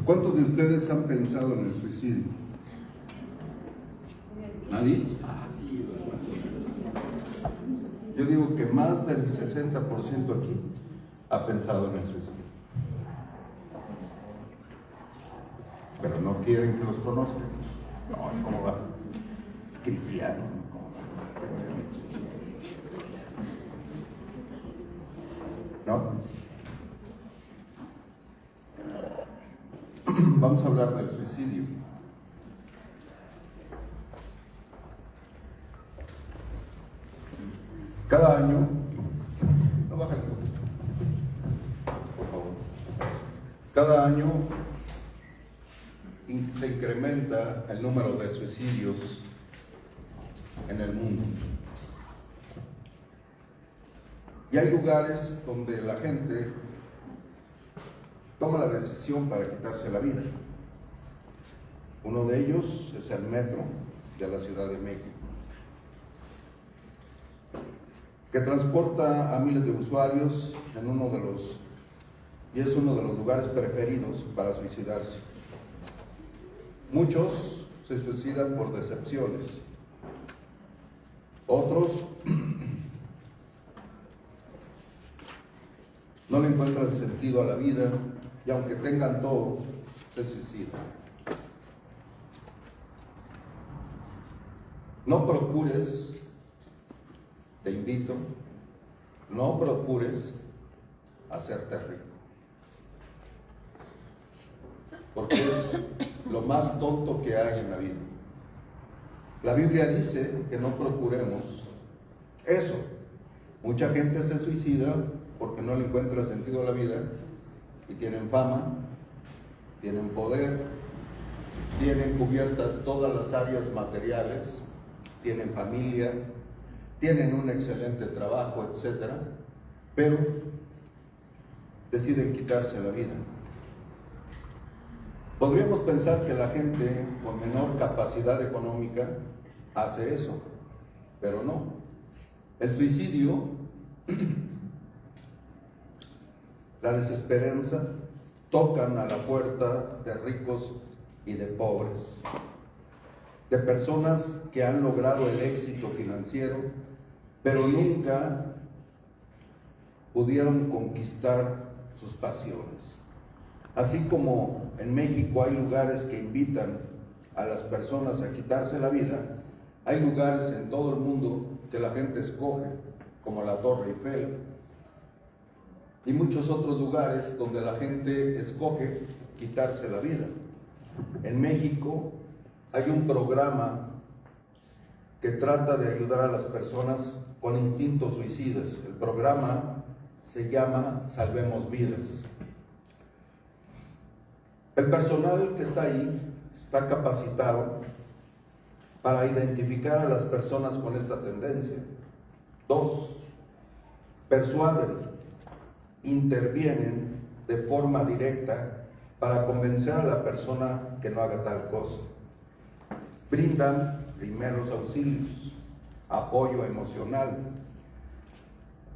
¿Cuántos de ustedes han pensado en el suicidio? ¿Nadie? Yo digo que más del 60% aquí ha pensado en el suicidio. Pero no quieren que los conozcan. No, ¿cómo va? Es cristiano. ¿Cómo va? ¿No? Vamos a hablar del suicidio. Cada año, no baja el poquito, por favor. Cada año se incrementa el número de suicidios en el mundo. Y hay lugares donde la gente toma la decisión para quitarse la vida. Uno de ellos es el metro de la Ciudad de México, que transporta a miles de usuarios en y es uno de los lugares preferidos para suicidarse. Muchos se suicidan por decepciones, otros no le encuentran sentido a la vida y aunque tengan todo, se suicidan. No procures, te invito, no procures hacerte rico, porque es lo más tonto que hay en la vida. La Biblia dice que no procuremos eso. Mucha gente se suicida porque no le encuentra sentido a la vida y tienen fama, tienen poder, tienen cubiertas todas las áreas materiales, tienen familia, tienen un excelente trabajo, etcétera, pero deciden quitarse la vida. Podríamos pensar que la gente con menor capacidad económica hace eso, pero no. El suicidio, la desesperanza, tocan a la puerta de ricos y de pobres, de personas que han logrado el éxito financiero, pero nunca pudieron conquistar sus pasiones. Así como en México hay lugares que invitan a las personas a quitarse la vida, hay lugares en todo el mundo que la gente escoge, como la Torre Eiffel, y muchos otros lugares donde la gente escoge quitarse la vida. En México hay un programa que trata de ayudar a las personas con instintos suicidas. El programa se llama Salvemos Vidas. El personal que está ahí está capacitado para identificar a las personas con esta tendencia. 2, persuaden, intervienen de forma directa para convencer a la persona que no haga tal cosa. Brindan primeros auxilios, apoyo emocional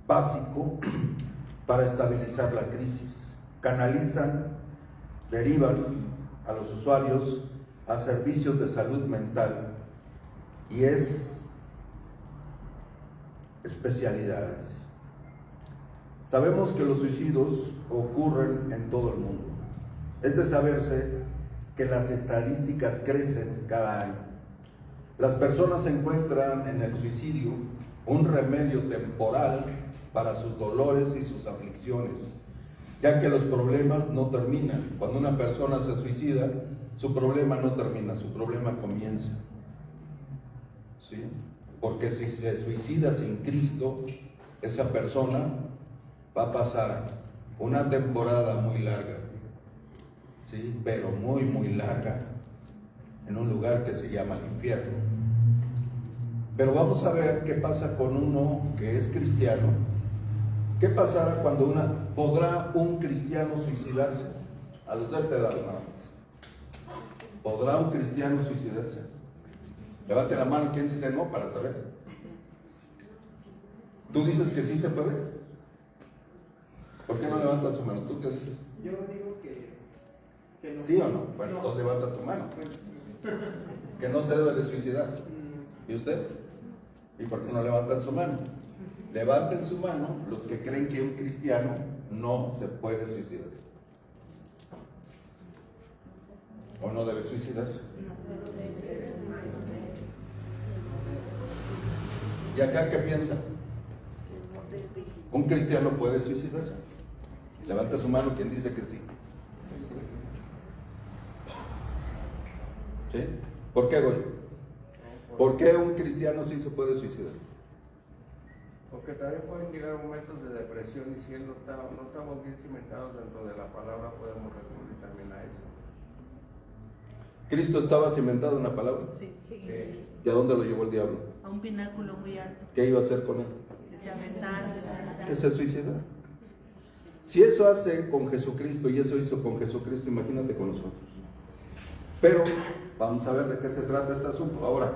básico para estabilizar la crisis. Canalizan, derivan a los usuarios a servicios de salud mental y es especialidades. Sabemos que los suicidios ocurren en todo el mundo. Es de saberse que las estadísticas crecen cada año. Las personas encuentran en el suicidio un remedio temporal para sus dolores y sus aflicciones, ya que los problemas no terminan. Cuando una persona se suicida, su problema no termina, su problema comienza. ¿Sí? Porque si se suicida sin Cristo, esa persona va a pasar una temporada muy larga, ¿sí? Pero muy, muy larga, en un lugar que se llama el infierno. Pero vamos a ver qué pasa con uno que es cristiano. ¿Qué pasará cuando podrá un cristiano suicidarse? A los de este lado, nada más. ¿Podrá un cristiano suicidarse? Levante la mano, ¿quién dice no? Para saber. ¿Tú dices que sí se puede? ¿Por qué no levantan su mano? ¿Tú qué dices? Yo digo que ¿Sí o no? Bueno, entonces levanta tu mano. Que no se debe de suicidar. ¿Y usted? ¿Y por qué no levantan su mano? Levanten su mano los que creen que un cristiano no se puede suicidar. ¿O no debe suicidarse? ¿Y acá qué piensa? ¿Un cristiano puede suicidarse? Levanta su mano quien dice que sí. ¿Sí? ¿Por qué, Goy? ¿Por qué un cristiano sí se puede suicidar? Porque también pueden llegar momentos de depresión y si no estamos bien cimentados dentro de la palabra, podemos recurrir también a eso. ¿Cristo estaba cimentado en la palabra? Sí. ¿Y a dónde lo llevó el diablo? A un pináculo muy alto. ¿Qué iba a hacer con él? Que se aventara. Que se suicidara. Si eso hace con Jesucristo y eso hizo con Jesucristo, imagínate con nosotros. Pero vamos a ver de qué se trata este asunto. Ahora,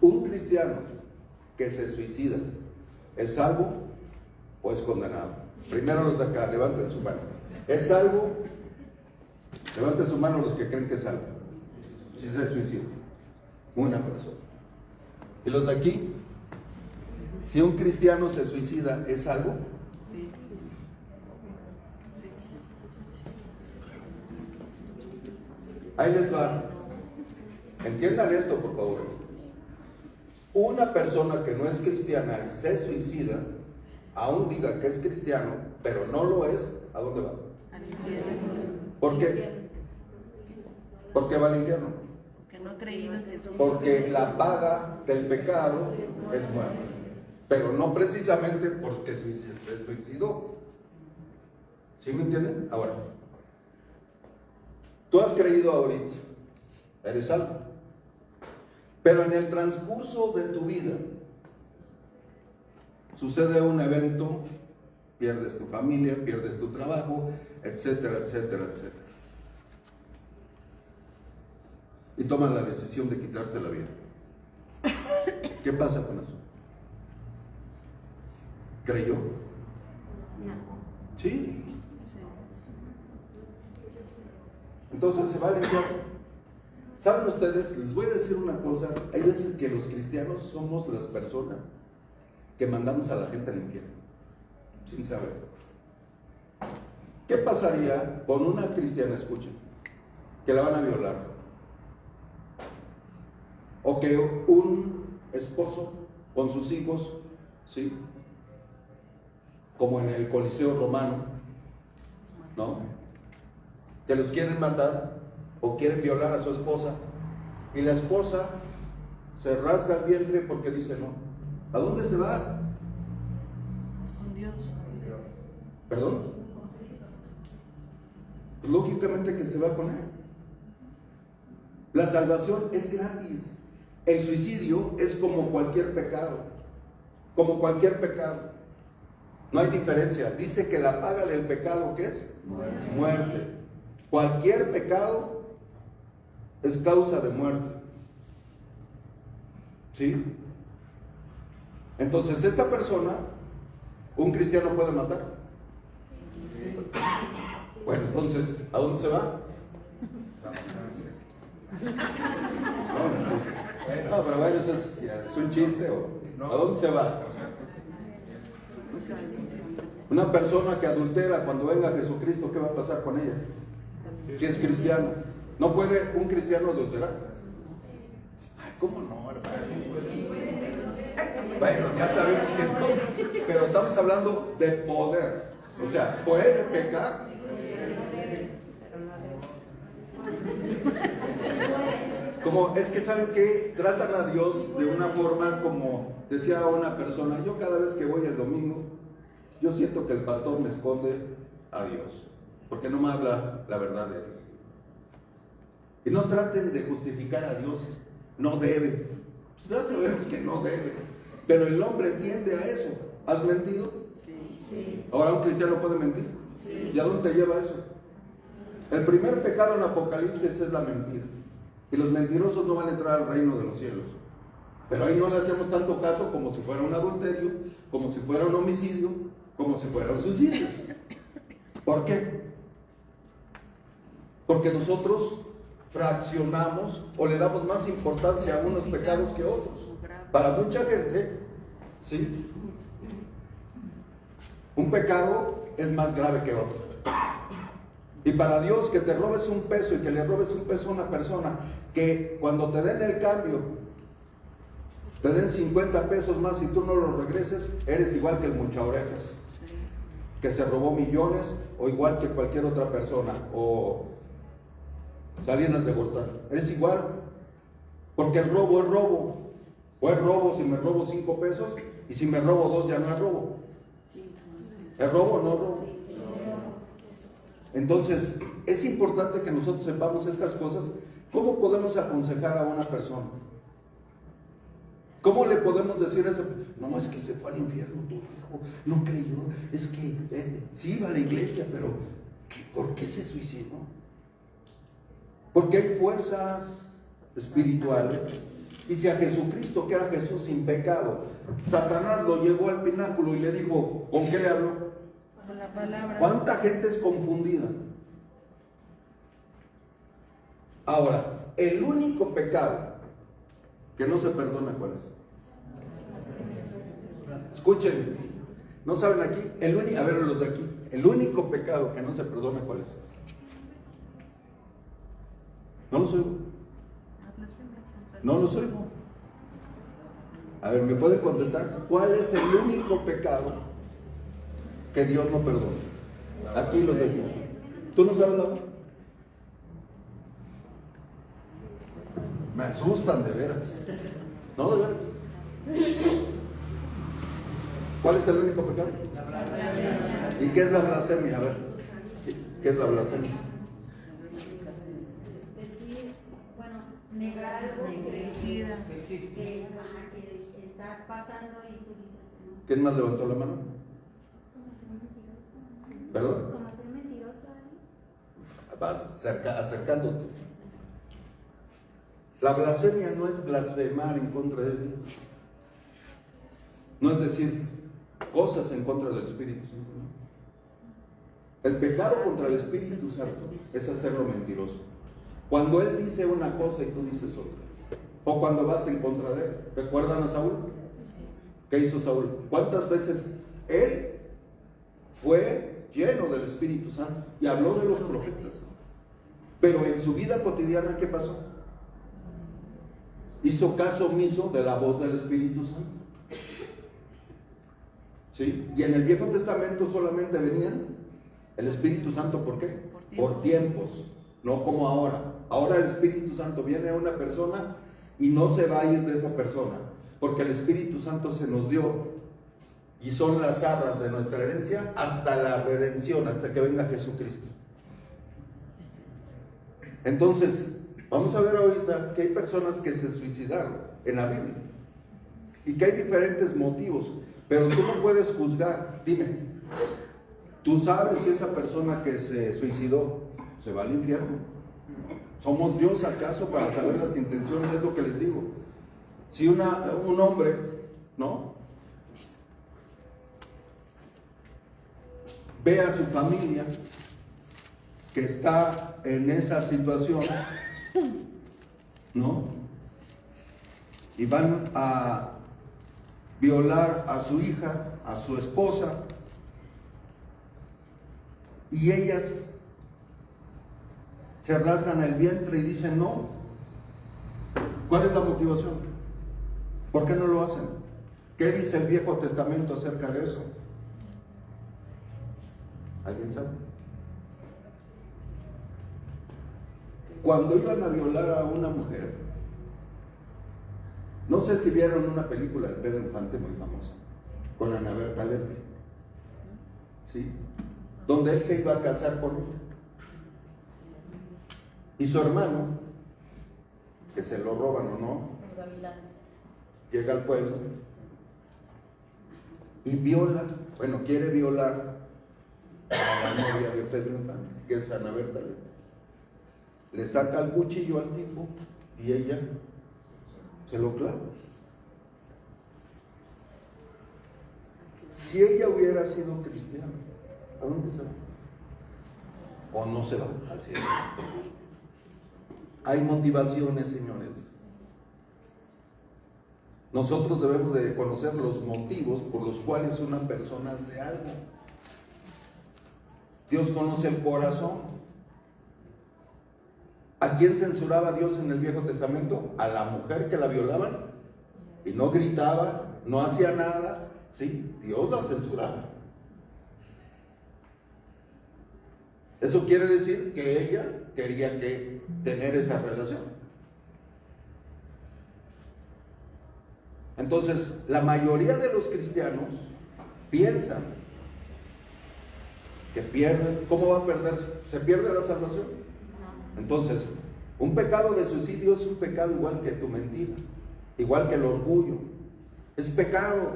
un cristiano que se suicida, ¿es salvo o es condenado? Primero los de acá, levanten su mano. ¿Es salvo? Levanten su mano los que creen que es salvo. Si se suicida, una persona. ¿Y los de aquí? Si un cristiano se suicida, ¿es salvo? Sí. Ahí les va. Entiendan esto, por favor. Una persona que no es cristiana y se suicida, aún diga que es cristiano, pero no lo es, ¿a dónde va? Al infierno. ¿Por qué? ¿Por qué va al infierno? Porque no ha creído en Jesús. Porque la paga del pecado es muerte. Pero no precisamente porque se suicidó. ¿Sí me entienden? Ahora, tú has creído ahorita, eres salvo. Pero en el transcurso de tu vida sucede un evento, pierdes tu familia, pierdes tu trabajo, etcétera, etcétera, etcétera. Y tomas la decisión de quitarte la vida. ¿Qué pasa con eso? ¿Creyó? Sí. Entonces se va al infierno. ¿Saben ustedes? Les voy a decir una cosa. Hay veces que los cristianos somos las personas que mandamos a la gente al infierno, sin saber. ¿Qué pasaría con una cristiana, escuchen, que la van a violar? O que un esposo con sus hijos, ¿sí?, como en el Coliseo Romano, ¿no?, que los quieren matar o quieren violar a su esposa, y la esposa se rasga el vientre porque dice no. ¿A dónde se va? Con Dios. ¿Perdón? Pues lógicamente que se va con él. La salvación es gratis. El suicidio es como cualquier pecado. Como cualquier pecado. No hay diferencia. Dice que la paga del pecado, ¿qué es? Muerte. Cualquier pecado es causa de muerte. ¿Sí? Entonces, esta persona, un cristiano puede matar. Bueno, entonces, ¿a dónde se va? No, pero bueno, eso es un chiste. ¿A dónde se va? Una persona que adultera, cuando venga Jesucristo, ¿qué va a pasar con ella? Si es cristiano. ¿No puede un cristiano adulterar? Ay, ¿cómo no, hermano? Bueno, ya sabemos que no, pero estamos hablando de poder. O sea, ¿puede pecar? Como es que saben que tratan a Dios de una forma como decía una persona, yo cada vez que voy el domingo, yo siento que el pastor me esconde a Dios, porque no me habla la verdad de él. Y no traten de justificar a Dios, no debe. Pues ya sabemos que no debe, pero el hombre tiende a eso. ¿Has mentido? Sí. ¿Ahora un cristiano puede mentir? Sí. ¿Y a dónde te lleva eso? El primer pecado en Apocalipsis es la mentira. Y los mentirosos no van a entrar al reino de los cielos. Pero ahí no le hacemos tanto caso como si fuera un adulterio, como si fuera un homicidio, como si fuera un suicidio. ¿Por qué? Porque nosotros fraccionamos o le damos más importancia a unos pecados que a otros. Para mucha gente, ¿sí?, un pecado es más grave que otro. Y para Dios, que te robes un peso y que le robes un peso a una persona, que cuando te den el cambio, te den 50 pesos más y tú no los regreses, eres igual que el mochaorejas, que se robó millones, o igual que cualquier otra persona, o Salinas de Gortari. Eres igual, porque el robo es robo. O es robo si me robo 5 pesos, y si me robo 2 ya no es robo. ¿Es robo o no robo? Entonces, es importante que nosotros sepamos estas cosas. ¿Cómo podemos aconsejar a una persona? ¿Cómo le podemos decir a esa persona? No, es que se fue al infierno tu hijo, no creyó, es que sí iba a la iglesia, pero ¿por qué se suicidó? Porque hay fuerzas espirituales. Y si a Jesucristo, que era Jesús sin pecado, Satanás lo llevó al pináculo y le dijo, ¿con qué le habló? Con la palabra. ¿Cuánta gente es confundida? Ahora, el único pecado que no se perdona, ¿cuál es? Escuchen, ¿no saben aquí? A ver, los de aquí, el único pecado que no se perdona, ¿cuál es? No los oigo. No los oigo. A ver, ¿me pueden contestar? ¿Cuál es el único pecado que Dios no perdona? Aquí los de aquí. ¿Tú no sabes la voz? Me asustan de veras. No, de veras. ¿Cuál es el único pecado? ¿Y qué es la blasfemia? A ver, ¿qué es la blasfemia? Decir, bueno, negar algo que está pasando y tú dices que no. ¿Quién más levantó la mano? Como ser mentiroso. ¿Perdón? Como ser mentiroso. Vas acercándote. La blasfemia no es blasfemar en contra de Dios. No es decir cosas en contra del Espíritu Santo. ¿No? El pecado contra el Espíritu Santo es hacerlo mentiroso. Cuando Él dice una cosa y tú dices otra. O cuando vas en contra de Él. ¿Recuerdan a Saúl? ¿Qué hizo Saúl? ¿Cuántas veces él fue lleno del Espíritu Santo y habló de los profetas? Pero en su vida cotidiana, ¿qué pasó? Hizo caso omiso de la voz del Espíritu Santo. ¿Sí? Y en el Viejo Testamento solamente venían el Espíritu Santo, ¿por qué? Por tiempos, no como ahora. Ahora el Espíritu Santo viene a una persona y no se va a ir de esa persona, porque el Espíritu Santo se nos dio y son las arras de nuestra herencia hasta la redención, hasta que venga Jesucristo. Entonces, vamos a ver ahorita que hay personas que se suicidaron en la Biblia y que hay diferentes motivos, pero tú no puedes juzgar. Dime, ¿tú sabes si esa persona que se suicidó se va al infierno? ¿Somos Dios acaso para saber las intenciones? Es lo que les digo. Si un hombre, ¿no?, ve a su familia que está en esa situación, ¿no?, y van a violar a su hija, a su esposa, y ellas se rasgan el vientre y dicen no. ¿Cuál es la motivación? ¿Por qué no lo hacen? ¿Qué dice el Viejo Testamento acerca de eso? ¿Alguien sabe? Cuando iban a violar a una mujer, no sé si vieron una película de Pedro Infante muy famosa, con Ana Berta Lepre, ¿sí?, donde él se iba a casar por ella. Y su hermano, que se lo roban o no, llega al pueblo y viola, bueno, quiere violar a la novia de Pedro Infante, que es Ana Berta Lepre. Le saca el cuchillo al tipo y ella se lo clava. Si ella hubiera sido cristiana, ¿a dónde se va? o no se va al cielo. Hay motivaciones, señores. Nosotros debemos de conocer los motivos por los cuales una persona hace algo. Dios conoce el corazón. ¿A quién censuraba Dios en el Viejo Testamento? A la mujer que la violaban y no gritaba, no hacía nada. Sí, Dios la censuraba. Eso quiere decir que ella quería tener esa relación. Entonces, la mayoría de los cristianos piensan que pierden. ¿Cómo va a perder? ¿Se pierde la salvación? Entonces, un pecado de suicidio es un pecado igual que tu mentira, igual que el orgullo. Es pecado.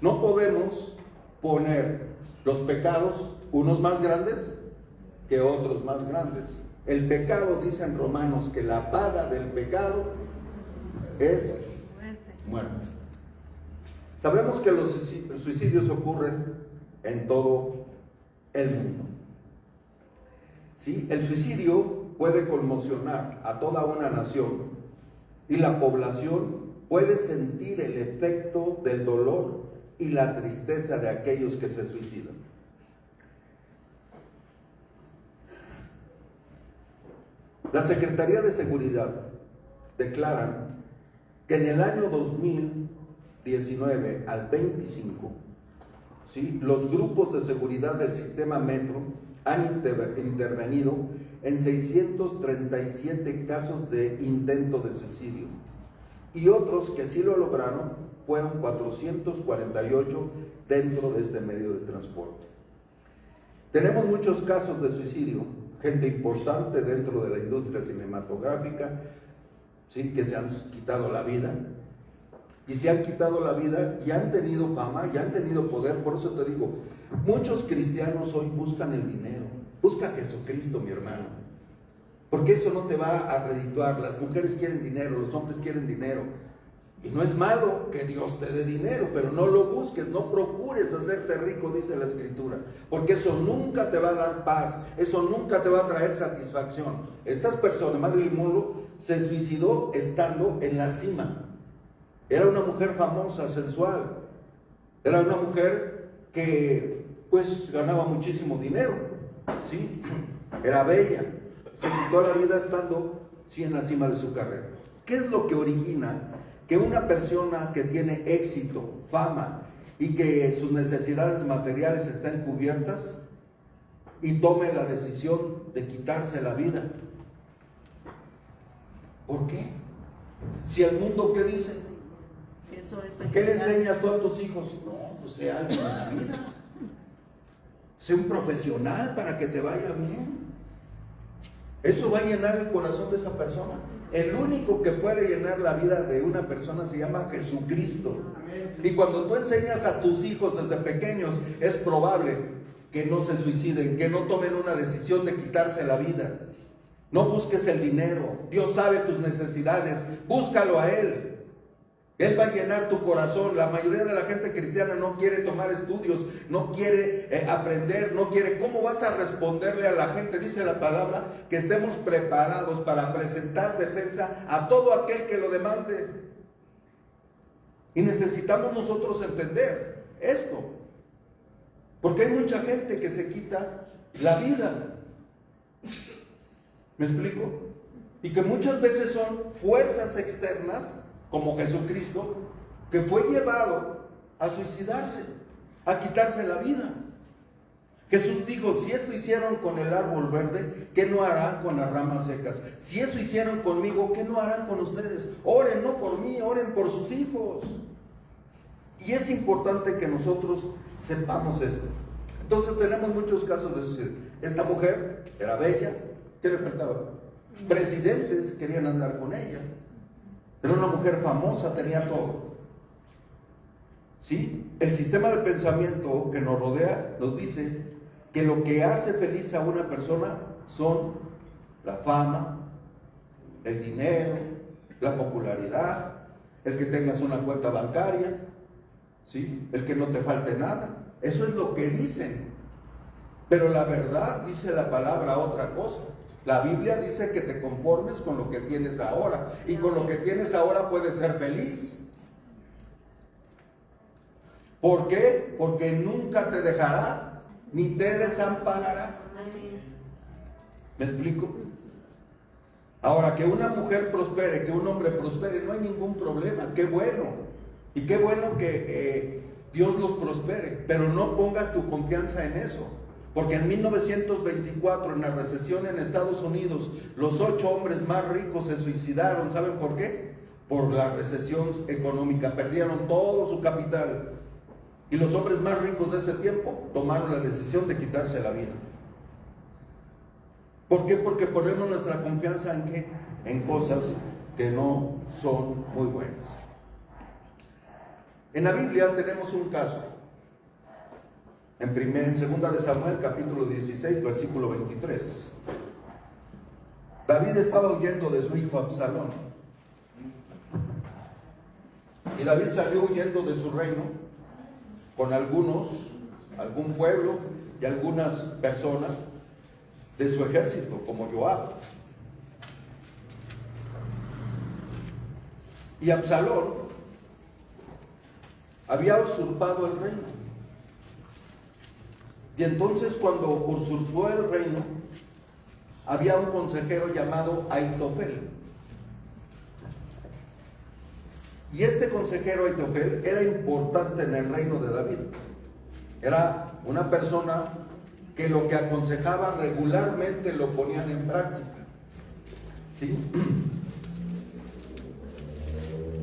No podemos poner los pecados, unos más grandes que otros más grandes. El pecado, dice en Romanos, que la paga del pecado es muerte. Sabemos que los suicidios ocurren en todo el mundo. ¿Sí? El suicidio puede conmocionar a toda una nación y la población puede sentir el efecto del dolor y la tristeza de aquellos que se suicidan. La Secretaría de Seguridad declara que en el año 2019 al 25, ¿sí?, los grupos de seguridad del sistema Metro han intervenido en 637 casos de intento de suicidio, y otros que sí lo lograron fueron 448 dentro de este medio de transporte. Tenemos muchos casos de suicidio, gente importante dentro de la industria cinematográfica, ¿sí?, que se han quitado la vida, y se han quitado la vida y han tenido fama y han tenido poder. Por eso te digo, muchos cristianos hoy buscan el dinero. Busca a Jesucristo, mi hermano, porque eso no te va a redituar. Las mujeres quieren dinero, los hombres quieren dinero, y no es malo que Dios te dé dinero, pero no lo busques, no procures hacerte rico, dice la Escritura, porque eso nunca te va a dar paz, eso nunca te va a traer satisfacción. Estas personas, Marilyn Monroe se suicidó estando en la cima. Era una mujer famosa, sensual, era una mujer que pues ganaba muchísimo dinero, ¿sí? Era bella, se quitó la vida estando, sí, en la cima de su carrera. ¿Qué es lo que origina que una persona que tiene éxito, fama y que sus necesidades materiales están cubiertas y tome la decisión de quitarse la vida? ¿Por qué? Si el mundo, ¿qué dice? Eso es ¿Qué le enseñas tú a tus hijos? No, pues sea alguien en la vida. Sé un profesional para que te vaya bien. Eso va a llenar el corazón de esa persona. El único que puede llenar la vida de una persona se llama Jesucristo. Y cuando tú enseñas a tus hijos desde pequeños, es probable que no se suiciden, que no tomen una decisión de quitarse la vida. No busques el dinero. Dios sabe tus necesidades. Búscalo a Él. Él va a llenar tu corazón. La mayoría de la gente cristiana no quiere tomar estudios, no quiere aprender, no quiere. ¿Cómo vas a responderle a la gente? Dice la palabra que estemos preparados para presentar defensa a todo aquel que lo demande. Y necesitamos nosotros entender esto, porque hay mucha gente que se quita la vida. ¿Me explico? Y que muchas veces son fuerzas externas, como Jesucristo, que fue llevado a suicidarse, a quitarse la vida. Jesús dijo: si esto hicieron con el árbol verde, ¿qué no harán con las ramas secas? Si eso hicieron conmigo, ¿qué no harán con ustedes? Oren no por mí, oren por sus hijos. Y es importante que nosotros sepamos esto. Entonces tenemos muchos casos de suicidio. Esta mujer era bella, ¿qué le faltaba? Presidentes querían andar con ella. Era una mujer famosa, tenía todo. ¿Sí? El sistema de pensamiento que nos rodea nos dice que lo que hace feliz a una persona son la fama, el dinero, la popularidad, el que tengas una cuenta bancaria, ¿sí?, el que no te falte nada. Eso es lo que dicen. Pero la verdad dice la palabra otra cosa. La Biblia dice que te conformes con lo que tienes ahora. Y con lo que tienes ahora puedes ser feliz. ¿Por qué? Porque nunca te dejará ni te desamparará. ¿Me explico? Ahora, que una mujer prospere, que un hombre prospere, no hay ningún problema. ¡Qué bueno! Y qué bueno que Dios los prospere. Pero no pongas tu confianza en eso. Porque en 1924, en la recesión en Estados Unidos, los 8 hombres más ricos se suicidaron. ¿Saben por qué? Por la recesión económica. Perdieron todo su capital. Y los hombres más ricos de ese tiempo tomaron la decisión de quitarse la vida. ¿Por qué? Porque ponemos nuestra confianza en ¿qué? En cosas que no son muy buenas. En la Biblia tenemos un caso. En 2 de Samuel, capítulo 16, versículo 23. David estaba huyendo de su hijo Absalón. Y David salió huyendo de su reino con algún pueblo y algunas personas de su ejército, como Joab. Y Absalón había usurpado el reino. Y entonces, cuando usurpó el reino, había un consejero llamado Aitofel. Y este consejero Aitofel era importante en el reino de David. Era una persona que lo que aconsejaba regularmente lo ponían en práctica. ¿Sí?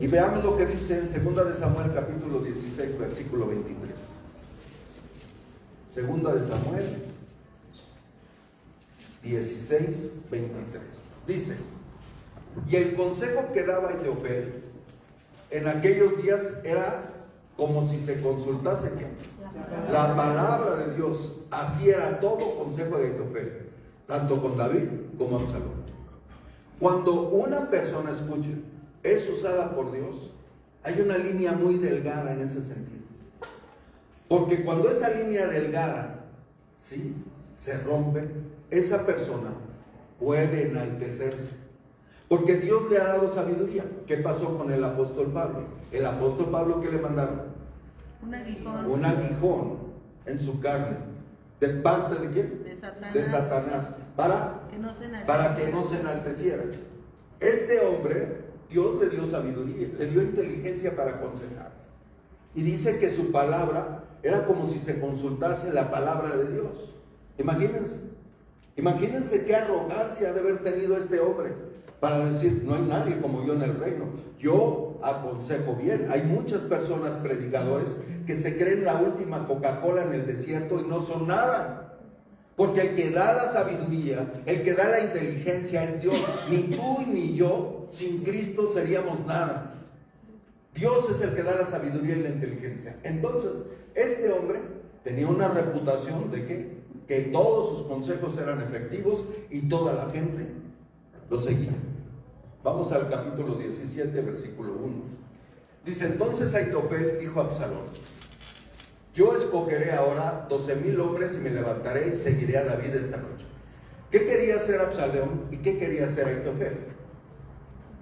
Y veamos lo que dice en 2 de Samuel, capítulo 16, versículo 23. 2 de Samuel 16, 23. Dice: y el consejo que daba Aitofel en aquellos días era como si se consultase ¿qué? La palabra de Dios. Así era todo consejo de Aitofel, tanto con David como Absalón. Cuando una persona, escuche, es usada por Dios, hay una línea muy delgada en ese sentido. Porque cuando esa línea delgada, ¿sí?, se rompe, esa persona puede enaltecerse. Porque Dios le ha dado sabiduría. ¿Qué pasó con el apóstol Pablo? El apóstol Pablo, ¿qué le mandaron? Un aguijón. Un aguijón en su carne. ¿De parte de quién? De Satanás. De Satanás. ¿Para? Para que no se enalteciera. Este hombre, Dios le dio sabiduría, le dio inteligencia para aconsejar. Y dice que su palabra era como si se consultase la palabra de Dios. Imagínense qué arrogancia ha de haber tenido este hombre para decir: no hay nadie como yo en el reino, yo aconsejo bien. Hay muchas personas, predicadores, que se creen la última Coca-Cola en el desierto y no son nada. Porque el que da la sabiduría, el que da la inteligencia es Dios. Ni tú ni yo sin Cristo seríamos nada. Dios es el que da la sabiduría y la inteligencia. Entonces, este hombre tenía una reputación de que todos sus consejos eran efectivos y toda la gente lo seguía. Vamos al capítulo 17, versículo 1. Dice: entonces Aitofel dijo a Absalón: yo escogeré ahora 12,000 hombres y me levantaré y seguiré a David esta noche. ¿Qué quería hacer Absalón y qué quería hacer Aitofel?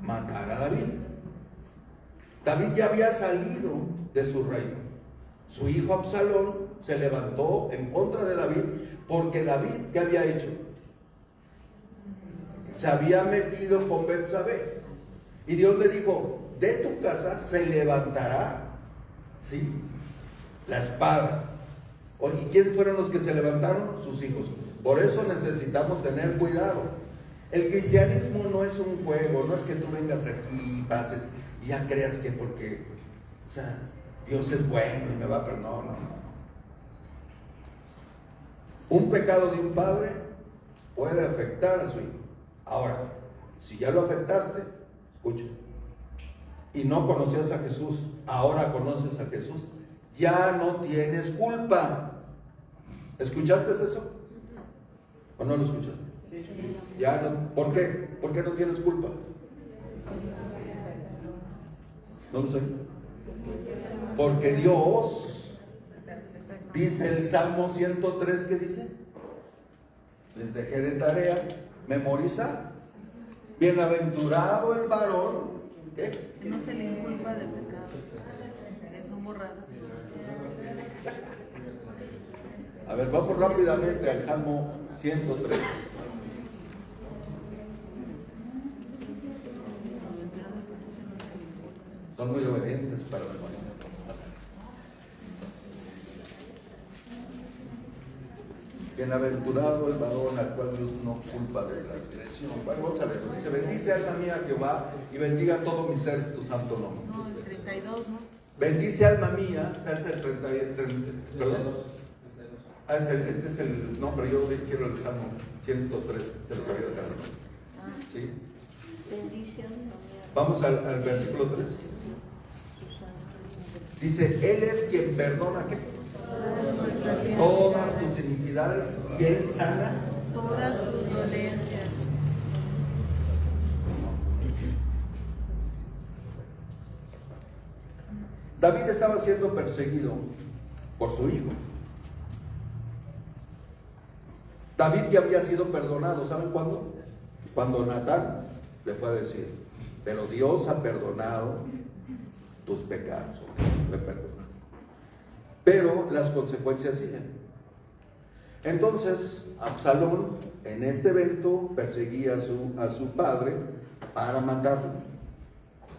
Matar a David. David ya había salido de su reino. Su hijo Absalón se levantó en contra de David porque David, ¿qué había hecho? Se había metido con Betsabé. Y Dios le dijo: de tu casa se levantará, ¿sí?, la espada. ¿Y quiénes fueron los que se levantaron? Sus hijos. Por eso necesitamos tener cuidado. El cristianismo no es un juego, no es que tú vengas aquí y pases y ya creas que porque, o sea, Dios es bueno y me va a perdonar. No. Un pecado de un padre puede afectar a su hijo. Ahora, si ya lo afectaste, escucha, y no conocías a Jesús, ahora conoces a Jesús, ya no tienes culpa. ¿Escuchaste eso? ¿O no lo escuchaste? Ya no. ¿Por qué? ¿Por qué no tienes culpa? No lo sé. Porque Dios, dice el Salmo 103, ¿qué dice? Les dejé de tarea memorizar. Bienaventurado el varón, ¿qué? Que no se le inculpa de pecado, que son borradas. A ver, vamos rápidamente al Salmo 103. Son muy obedientes para memorizar. Bienaventurado el varón al cual Dios no culpa de transgresión. Bueno, vamos a leerlo. Dice: bendice alma mía a Jehová y bendiga todo mi ser tu santo nombre. No, el 32, ¿no? Bendice alma mía, es el 30, perdón. Este es el, no, pero yo quiero el Salmo 103, se los había dejado. ¿Sí? Vamos al versículo 3. Dice: Él es quien perdona, ¿qué? Todas tus iniquidades, y Él sana todas tus dolencias. David estaba siendo perseguido por su hijo. David ya había sido perdonado, ¿saben cuándo? Cuando Natán le fue a decir: pero Dios ha perdonado tus pecados. Le perdonó. Pero las consecuencias siguen. Entonces, Absalón en este evento perseguía a su padre para matarlo.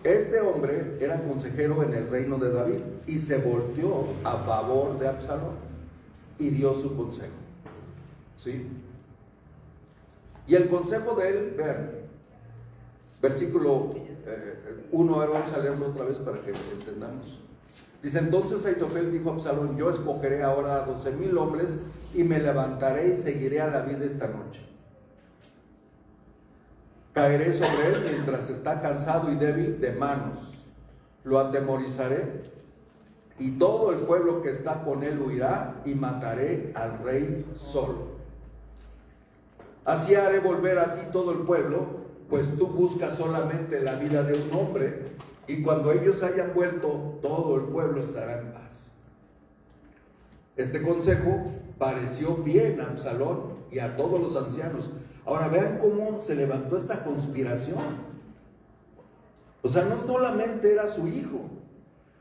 Este hombre era consejero en el reino de David y se volteó a favor de Absalón y dio su consejo. ¿Sí? Y el consejo de él, vean, versículo 1, vamos a leerlo otra vez para que lo entendamos. Dice: entonces Aitofel dijo a Absalón: yo escogeré ahora a 12,000 hombres y me levantaré y seguiré a David esta noche. Caeré sobre él mientras está cansado y débil de manos. Lo atemorizaré y todo el pueblo que está con él huirá y mataré al rey solo. Así haré volver a ti todo el pueblo, pues tú buscas solamente la vida de un hombre, y cuando ellos hayan vuelto, todo el pueblo estará en paz. Este consejo pareció bien a Absalón y a todos los ancianos. Ahora vean cómo se levantó esta conspiración. O sea, no solamente era su hijo,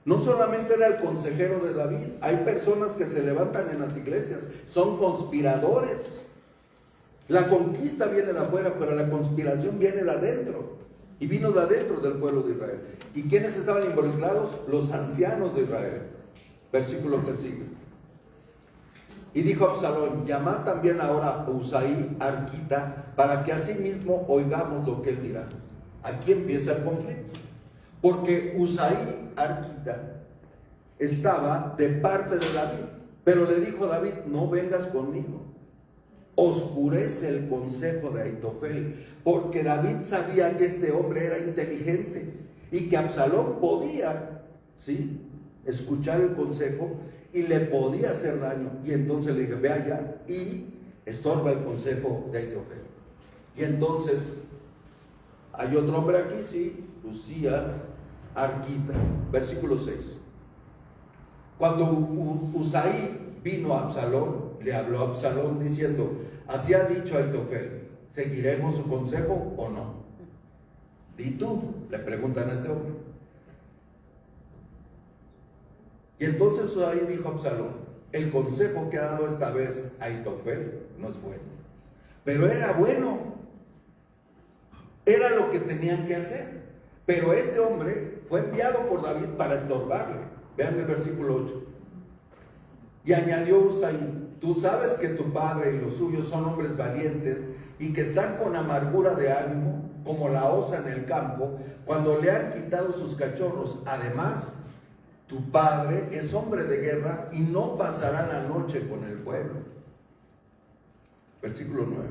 no solamente era el consejero de David. Hay personas que se levantan en las iglesias, son conspiradores. La conquista viene de afuera, pero la conspiración viene de adentro. Y vino de adentro del pueblo de Israel. ¿Y quiénes estaban involucrados? Los ancianos de Israel. Versículo que sigue. Y dijo Absalón: llamad también ahora a Usaí, arquita, para que asimismo oigamos lo que él dirá. Aquí empieza el conflicto. Porque Usaí, arquita, estaba de parte de David. Pero le dijo a David: no vengas conmigo. Oscurece el consejo de Aitofel, porque David sabía que este hombre era inteligente y que Absalón podía, ¿sí?, escuchar el consejo y le podía hacer daño. Y entonces le dije: ve allá y estorba el consejo de Aitofel. Y entonces hay otro hombre aquí, sí, Usías, arquita, versículo 6. Cuando Usaí vino a Absalón, le habló a Absalón diciendo: así ha dicho Aitofel, ¿seguiremos su consejo o no? Di tú, le preguntan a este hombre. Y entonces Usaí dijo a Absalón: el consejo que ha dado esta vez Aitofel no es bueno. Pero era bueno, era lo que tenían que hacer. Pero este hombre fue enviado por David para estorbarle. Vean el versículo 8. Y añadió Usaí: tú sabes que tu padre y los suyos son hombres valientes y que están con amargura de ánimo, como la osa en el campo, cuando le han quitado sus cachorros. Además, tu padre es hombre de guerra y no pasará la noche con el pueblo. Versículo 9.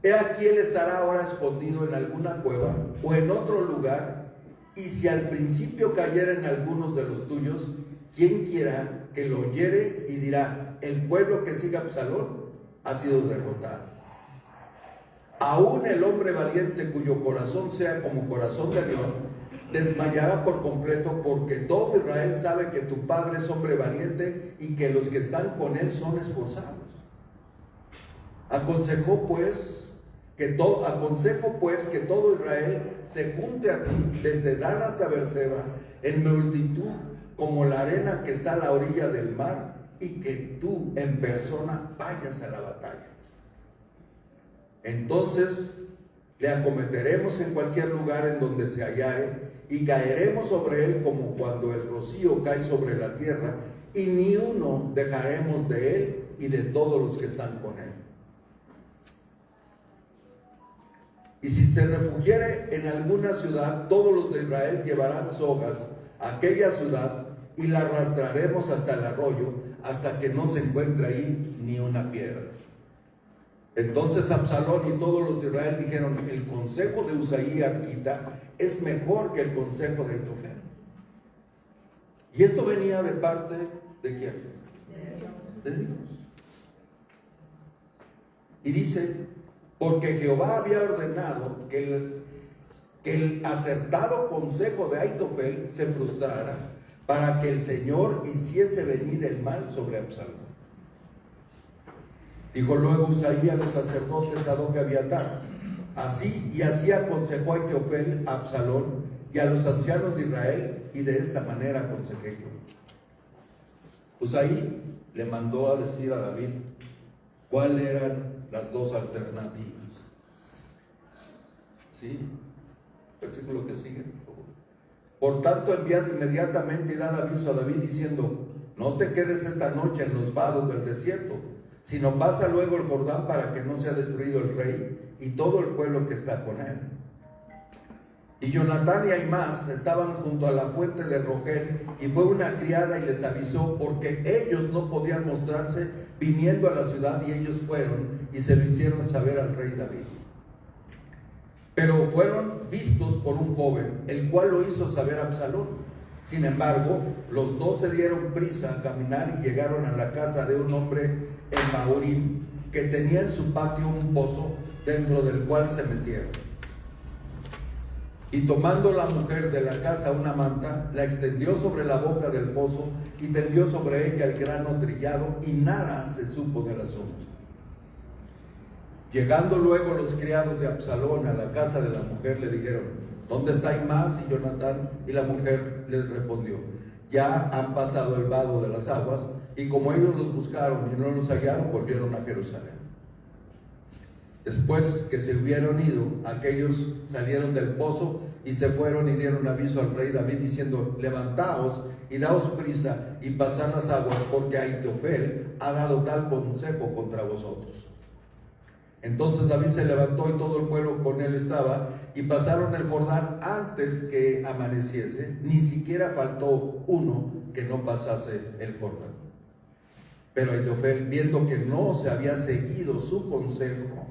He aquí él estará ahora escondido en alguna cueva o en otro lugar, y si al principio cayera en algunos de los tuyos, quien quiera que lo oyere y dirá: el pueblo que sigue a Absalón ha sido derrotado. Aún el hombre valiente cuyo corazón sea como corazón de león desmayará por completo, porque todo Israel sabe que tu padre es hombre valiente y que los que están con él son esforzados. Aconsejo pues que todo Israel se junte a ti desde Dan hasta Beerseba en multitud como la arena que está a la orilla del mar, y que tú en persona vayas a la batalla. Entonces le acometeremos en cualquier lugar en donde se hallare, y caeremos sobre él como cuando el rocío cae sobre la tierra, y ni uno dejaremos de él y de todos los que están con él. Y si se refugiare en alguna ciudad, todos los de Israel llevarán sogas a aquella ciudad, y la arrastraremos hasta el arroyo, hasta que no se encuentre ahí ni una piedra. Entonces Absalón y todos los de Israel dijeron: el consejo de Usaí arquita es mejor que el consejo de Aitofel. Y esto venía de parte ¿de quién? De Dios. Y dice: porque Jehová había ordenado que el acertado consejo de Aitofel se frustrara, para que el Señor hiciese venir el mal sobre Absalón. Dijo luego Usaí a los sacerdotes Sadoc y Abiatar: así aconsejó Aitofel a Absalón y a los ancianos de Israel, y de esta manera aconsejé yo. Usaí le mandó a decir a David cuáles eran las dos alternativas. ¿Sí? Versículo que sigue, por favor. Por tanto, enviad inmediatamente y dad aviso a David diciendo: no te quedes esta noche en los vados del desierto, sino pasa luego el Jordán, para que no sea destruido el rey y todo el pueblo que está con él. Y Jonatán y Ahimás estaban junto a la fuente de Rogel, y fue una criada y les avisó, porque ellos no podían mostrarse viniendo a la ciudad, y ellos fueron y se lo hicieron saber al rey David. Pero fueron vistos por un joven, el cual lo hizo saber a Absalón. Sin embargo, los dos se dieron prisa a caminar y llegaron a la casa de un hombre en Bahurim, que tenía en su patio un pozo, dentro del cual se metieron. Y tomando la mujer de la casa una manta, la extendió sobre la boca del pozo y tendió sobre ella el grano trillado, y nada se supo del asunto. Llegando luego los criados de Absalón a la casa de la mujer, le dijeron: ¿dónde está Ahimás y Jonatán? Y la mujer les respondió: ya han pasado el vado de las aguas, y como ellos los buscaron y no los hallaron, volvieron a Jerusalén. Después que se hubieron ido, aquellos salieron del pozo y se fueron y dieron aviso al rey David diciendo: levantaos y daos prisa y pasad las aguas, porque Aitofel ha dado tal consejo contra vosotros. Entonces David se levantó y todo el pueblo con él estaba, y pasaron el Jordán antes que amaneciese. Ni siquiera faltó uno que no pasase el Jordán. Pero Aitofel, viendo que no se había seguido su consejo,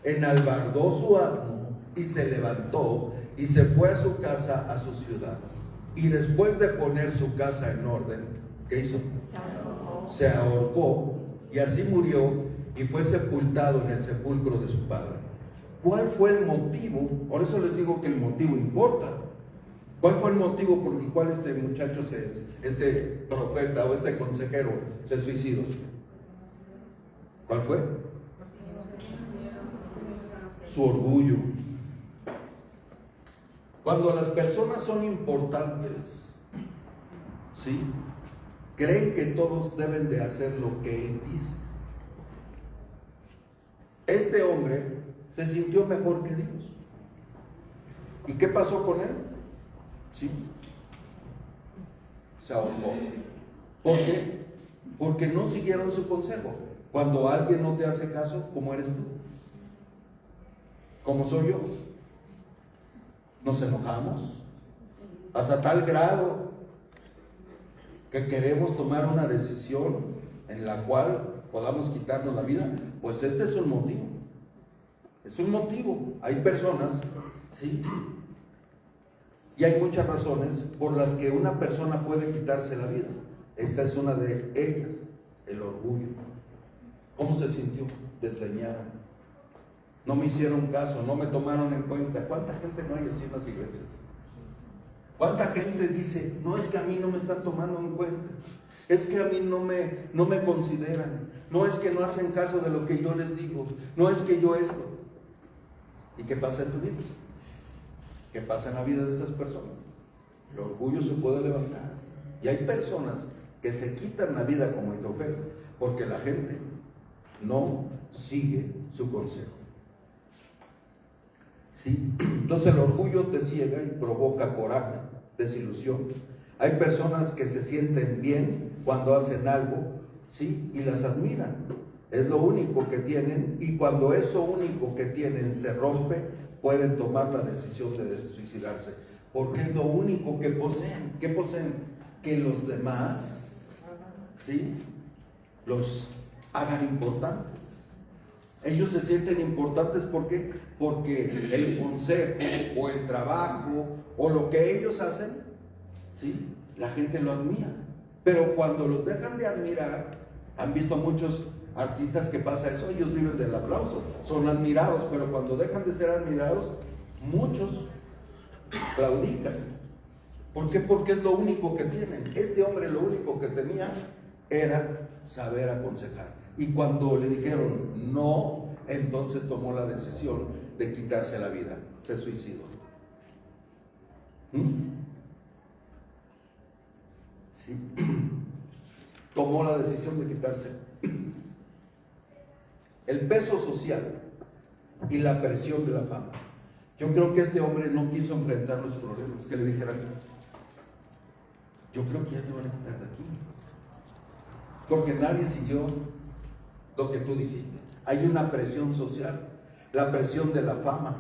enalbardó su asno y se levantó y se fue a su casa, a su ciudad. Y después de poner su casa en orden, ¿qué hizo? Se ahorcó, y así murió, y fue sepultado en el sepulcro de su padre. ¿Cuál fue el motivo? Por eso les digo que el motivo importa. ¿Cuál fue el motivo por el cual este muchacho, este profeta o este consejero se suicidó? ¿Cuál fue? Su orgullo. Cuando las personas son importantes, ¿sí?, creen que todos deben de hacer lo que él dice. Este hombre se sintió mejor que Dios. ¿Y qué pasó con él? Sí, se ahorcó. ¿Por qué? Porque no siguieron su consejo. Cuando alguien no te hace caso, ¿cómo eres tú? ¿Cómo soy yo? Nos enojamos hasta tal grado que queremos tomar una decisión en la cual podamos quitarnos la vida. Pues este es un motivo. Es un motivo. Hay personas, ¿sí?, y hay muchas razones por las que una persona puede quitarse la vida. Esta es una de ellas: el orgullo. ¿Cómo se sintió? Desdeñaron. No me hicieron caso, no me tomaron en cuenta. ¿Cuánta gente no hay así en las iglesias? ¿Cuánta gente dice: no, es que a mí no me están tomando en cuenta? Es que a mí no me consideran. No es que no hacen caso de lo que yo les digo. No es que yo esto. ¿Y qué pasa en tu vida? ¿Qué pasa en la vida de esas personas? El orgullo se puede levantar. Y hay personas que se quitan la vida como Ahitofel porque la gente no sigue su consejo. ¿Sí? Entonces el orgullo te ciega y provoca coraje, desilusión. Hay personas que se sienten bien cuando hacen algo, ¿sí? Y las admiran. Es lo único que tienen, y cuando eso único que tienen se rompe, pueden tomar la decisión de suicidarse. Porque es lo único que poseen. ¿Qué poseen? Que los demás, ¿sí?, los hagan importantes. Ellos se sienten importantes, ¿por qué? Porque el consejo o el trabajo o lo que ellos hacen, ¿sí?, la gente lo admira. Pero cuando los dejan de admirar, han visto muchos artistas que pasa eso, ellos viven del aplauso, son admirados, pero cuando dejan de ser admirados, muchos claudican. ¿Por qué? Porque es lo único que tienen. Este hombre lo único que tenía era saber aconsejar. Y cuando le dijeron no, entonces tomó la decisión de quitarse la vida, se suicidó. Sí. Tomó la decisión de quitarse. El peso social y la presión de la fama. Yo creo que este hombre no quiso enfrentar los problemas que le dijeran. Yo creo que ya te van a quitar de aquí, porque nadie siguió lo que tú dijiste. Hay una presión social, la presión de la fama,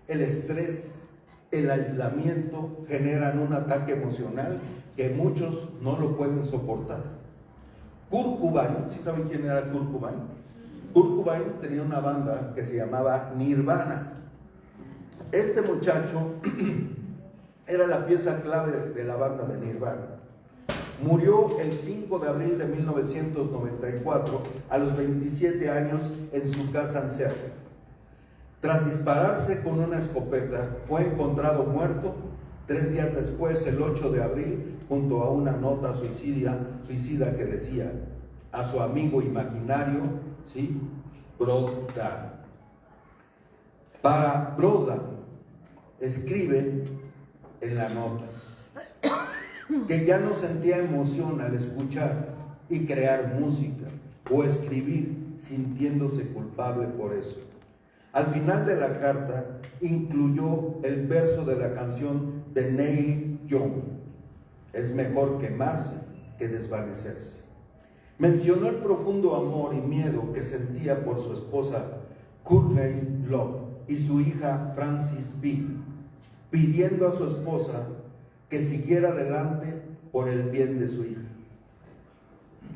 el estrés, el aislamiento generan un ataque emocional que muchos no lo pueden soportar. Kurt Cobain, ¿sí saben quién era Kurt Cobain? Kurt Cobain tenía una banda que se llamaba Nirvana. Este muchacho era la pieza clave de la banda de Nirvana. Murió el 5 de abril de 1994 a los 27 años en su casa en Seattle. Tras dispararse con una escopeta, fue encontrado muerto 3 días después, el 8 de abril, junto a una nota suicida que decía a su amigo imaginario, ¿sí?, Broda. Para Broda, escribe en la nota que ya no sentía emoción al escuchar y crear música o escribir, sintiéndose culpable por eso. Al final de la carta incluyó el verso de la canción de Neil Young: es mejor quemarse que desvanecerse. Mencionó el profundo amor y miedo que sentía por su esposa Courtney Love y su hija Frances B., pidiendo a su esposa que siguiera adelante por el bien de su hija.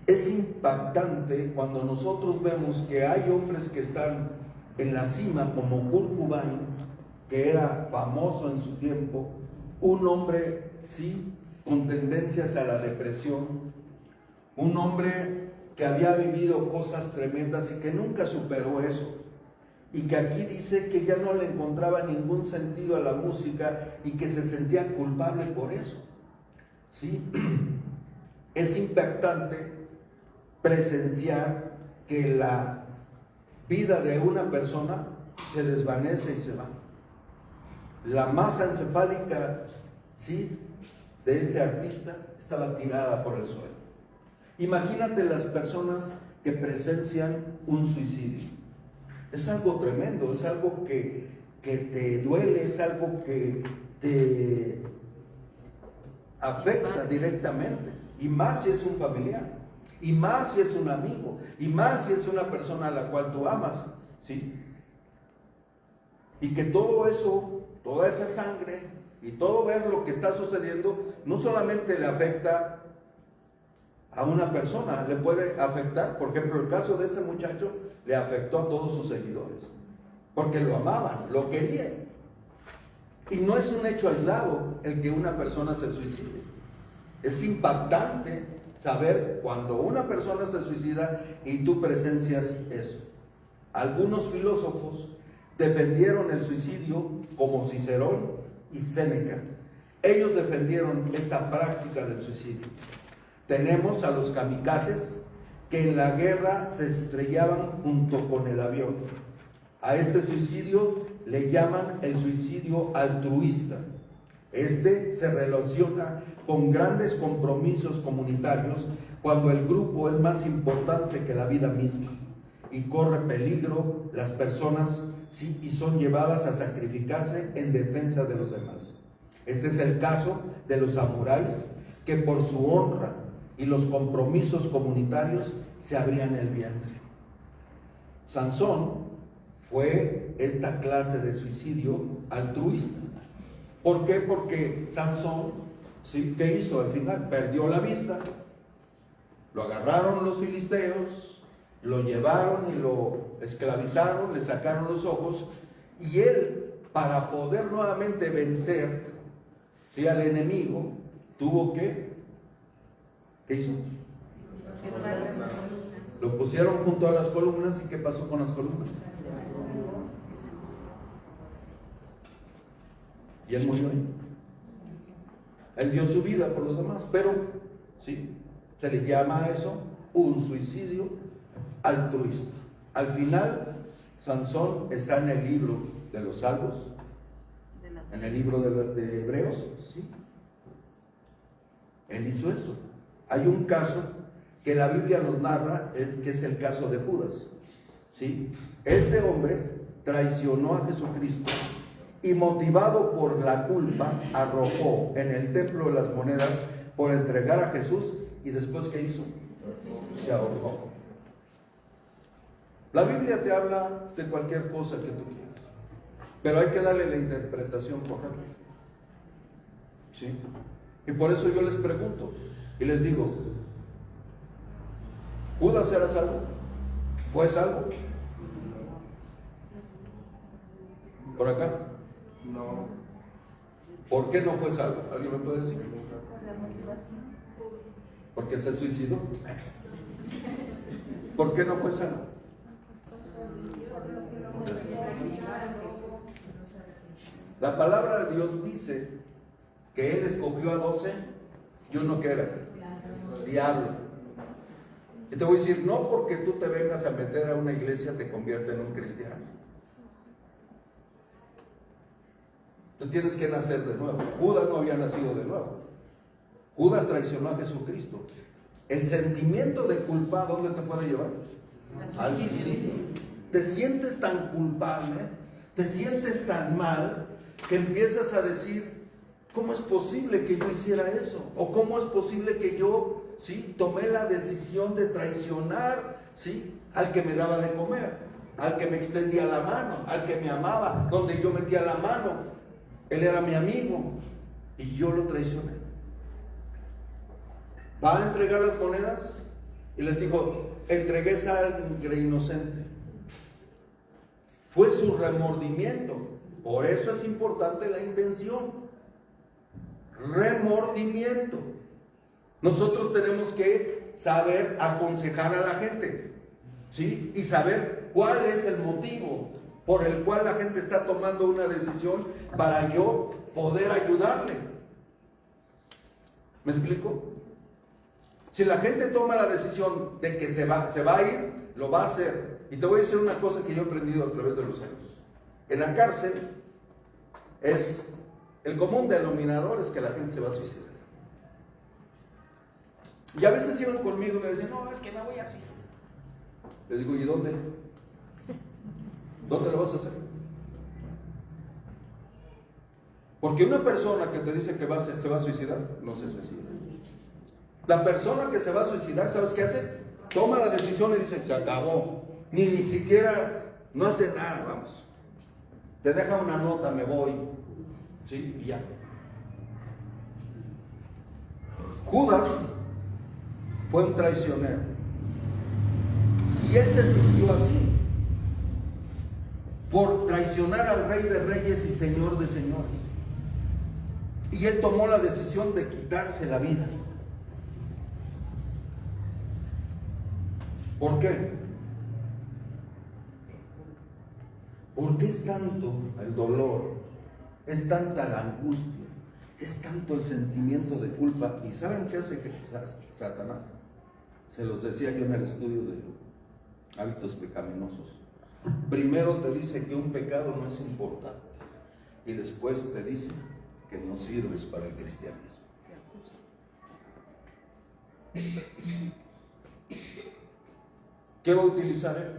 Es impactante cuando nosotros vemos que hay hombres que están en la cima, como Kurt Cobain, que era famoso en su tiempo, un hombre, sí, con tendencias a la depresión, un hombre que había vivido cosas tremendas y que nunca superó eso, y que aquí dice que ya no le encontraba ningún sentido a la música y que se sentía culpable por eso. ¿Sí? Es impactante presenciar que la vida de una persona se desvanece y se va. La masa encefálica, ¿sí?, de este artista estaba tirada por el suelo. Imagínate las personas que presencian un suicidio. Es algo tremendo, es algo que te duele, es algo que te afecta directamente, y más si es un familiar, y más si es un amigo, y más si es una persona a la cual tú amas, ¿sí? Y que todo eso, toda esa sangre y todo ver lo que está sucediendo, no solamente le afecta a una persona, le puede afectar, por ejemplo, el caso de este muchacho le afectó a todos sus seguidores, porque lo amaban, lo querían. Y no es un hecho aislado el que una persona se suicide. Es impactante saber cuando una persona se suicida y tú presencias eso. Algunos filósofos defendieron el suicidio como Cicerón y Séneca. Ellos defendieron esta práctica del suicidio. Tenemos a los kamikazes que en la guerra se estrellaban junto con el avión. A este suicidio le llaman el suicidio altruista. Este se relaciona con grandes compromisos comunitarios cuando el grupo es más importante que la vida misma y corre peligro las personas, sí, y son llevadas a sacrificarse en defensa de los demás. Este es el caso de los samuráis que por su honra y los compromisos comunitarios se abrían el vientre. Sansón fue esta clase de suicidio altruista. ¿Por qué? Porque Sansón, ¿sí?, ¿qué hizo al final? Perdió la vista, lo agarraron los filisteos, lo llevaron y lo esclavizaron, le sacaron los ojos, y él, para poder nuevamente vencer, ¿sí?, al enemigo, tuvo que, ¿qué hizo? Lo pusieron junto a las columnas. ¿Y qué pasó con las columnas? Y él murió ahí. Él dio su vida por los demás, pero sí, se le llama a eso un suicidio altruista. Al final, Sansón está en el libro de los Salmos, en el libro de Hebreos, sí. Él hizo eso. Hay un caso que la Biblia nos narra, que es el caso de Judas, ¿sí? Este hombre traicionó a Jesucristo y, motivado por la culpa, arrojó en el templo de las monedas por entregar a Jesús. Y después, ¿qué hizo? Se ahorcó. La Biblia te habla de cualquier cosa que tú quieras, pero hay que darle la interpretación correcta, ¿sí? Y por eso yo les pregunto y les digo, ¿Judas era salvo? ¿Fue salvo? ¿Por acá? No. ¿Por qué no fue salvo? ¿Alguien me puede decir? Porque se suicidó. ¿Por qué no fue salvo? La palabra de Dios dice que Él escogió a 12 y uno que era diablo. Y te voy a decir, no porque tú te vengas a meter a una iglesia te convierte en un cristiano. Tú tienes que nacer de nuevo. Judas no había nacido de nuevo. Judas traicionó a Jesucristo. El sentimiento de culpa, ¿a dónde te puede llevar? Al suicidio. Te sientes tan culpable, te sientes tan mal, que empiezas a decir, ¿cómo es posible que yo hiciera eso? ¿O cómo es posible que yo, sí, tomé la decisión de traicionar, sí, al que me daba de comer, al que me extendía la mano, al que me amaba, donde yo metía la mano? Él era mi amigo y yo lo traicioné. Va a entregar las monedas y les dijo, entregué sangre inocente. Fue su remordimiento. Por eso es importante la intención. Remordimiento. Nosotros tenemos que saber aconsejar a la gente, ¿sí? Y saber cuál es el motivo por el cual la gente está tomando una decisión para yo poder ayudarle. ¿Me explico? Si la gente toma la decisión de que se va a ir, lo va a hacer. Y te voy a decir una cosa que yo he aprendido a través de los años. En la cárcel es el común denominador es que la gente se va a suicidar. Y a veces iban conmigo y me decían, no, es que me voy a suicidar. Les digo, ¿y dónde? ¿Dónde lo vas a hacer? Porque una persona que te dice que se va a suicidar, no se suicida. La persona que se va a suicidar, ¿sabes qué hace? Toma la decisión y dice, se acabó. Ni siquiera, no hace nada, vamos. Te deja una nota, me voy. ¿Sí? Y ya. Judas fue un traicionero. Y él se sintió así. Por traicionar al Rey de Reyes y Señor de Señores. Y él tomó la decisión de quitarse la vida. ¿Por qué? Porque es tanto el dolor, es tanta la angustia, Es tanto el sentimiento de culpa. ¿Y saben qué hace Satanás? Se los decía yo en el estudio de hábitos pecaminosos. Primero te dice que un pecado no es importante y después te dice que no sirves para el cristianismo. ¿Qué va a utilizar él?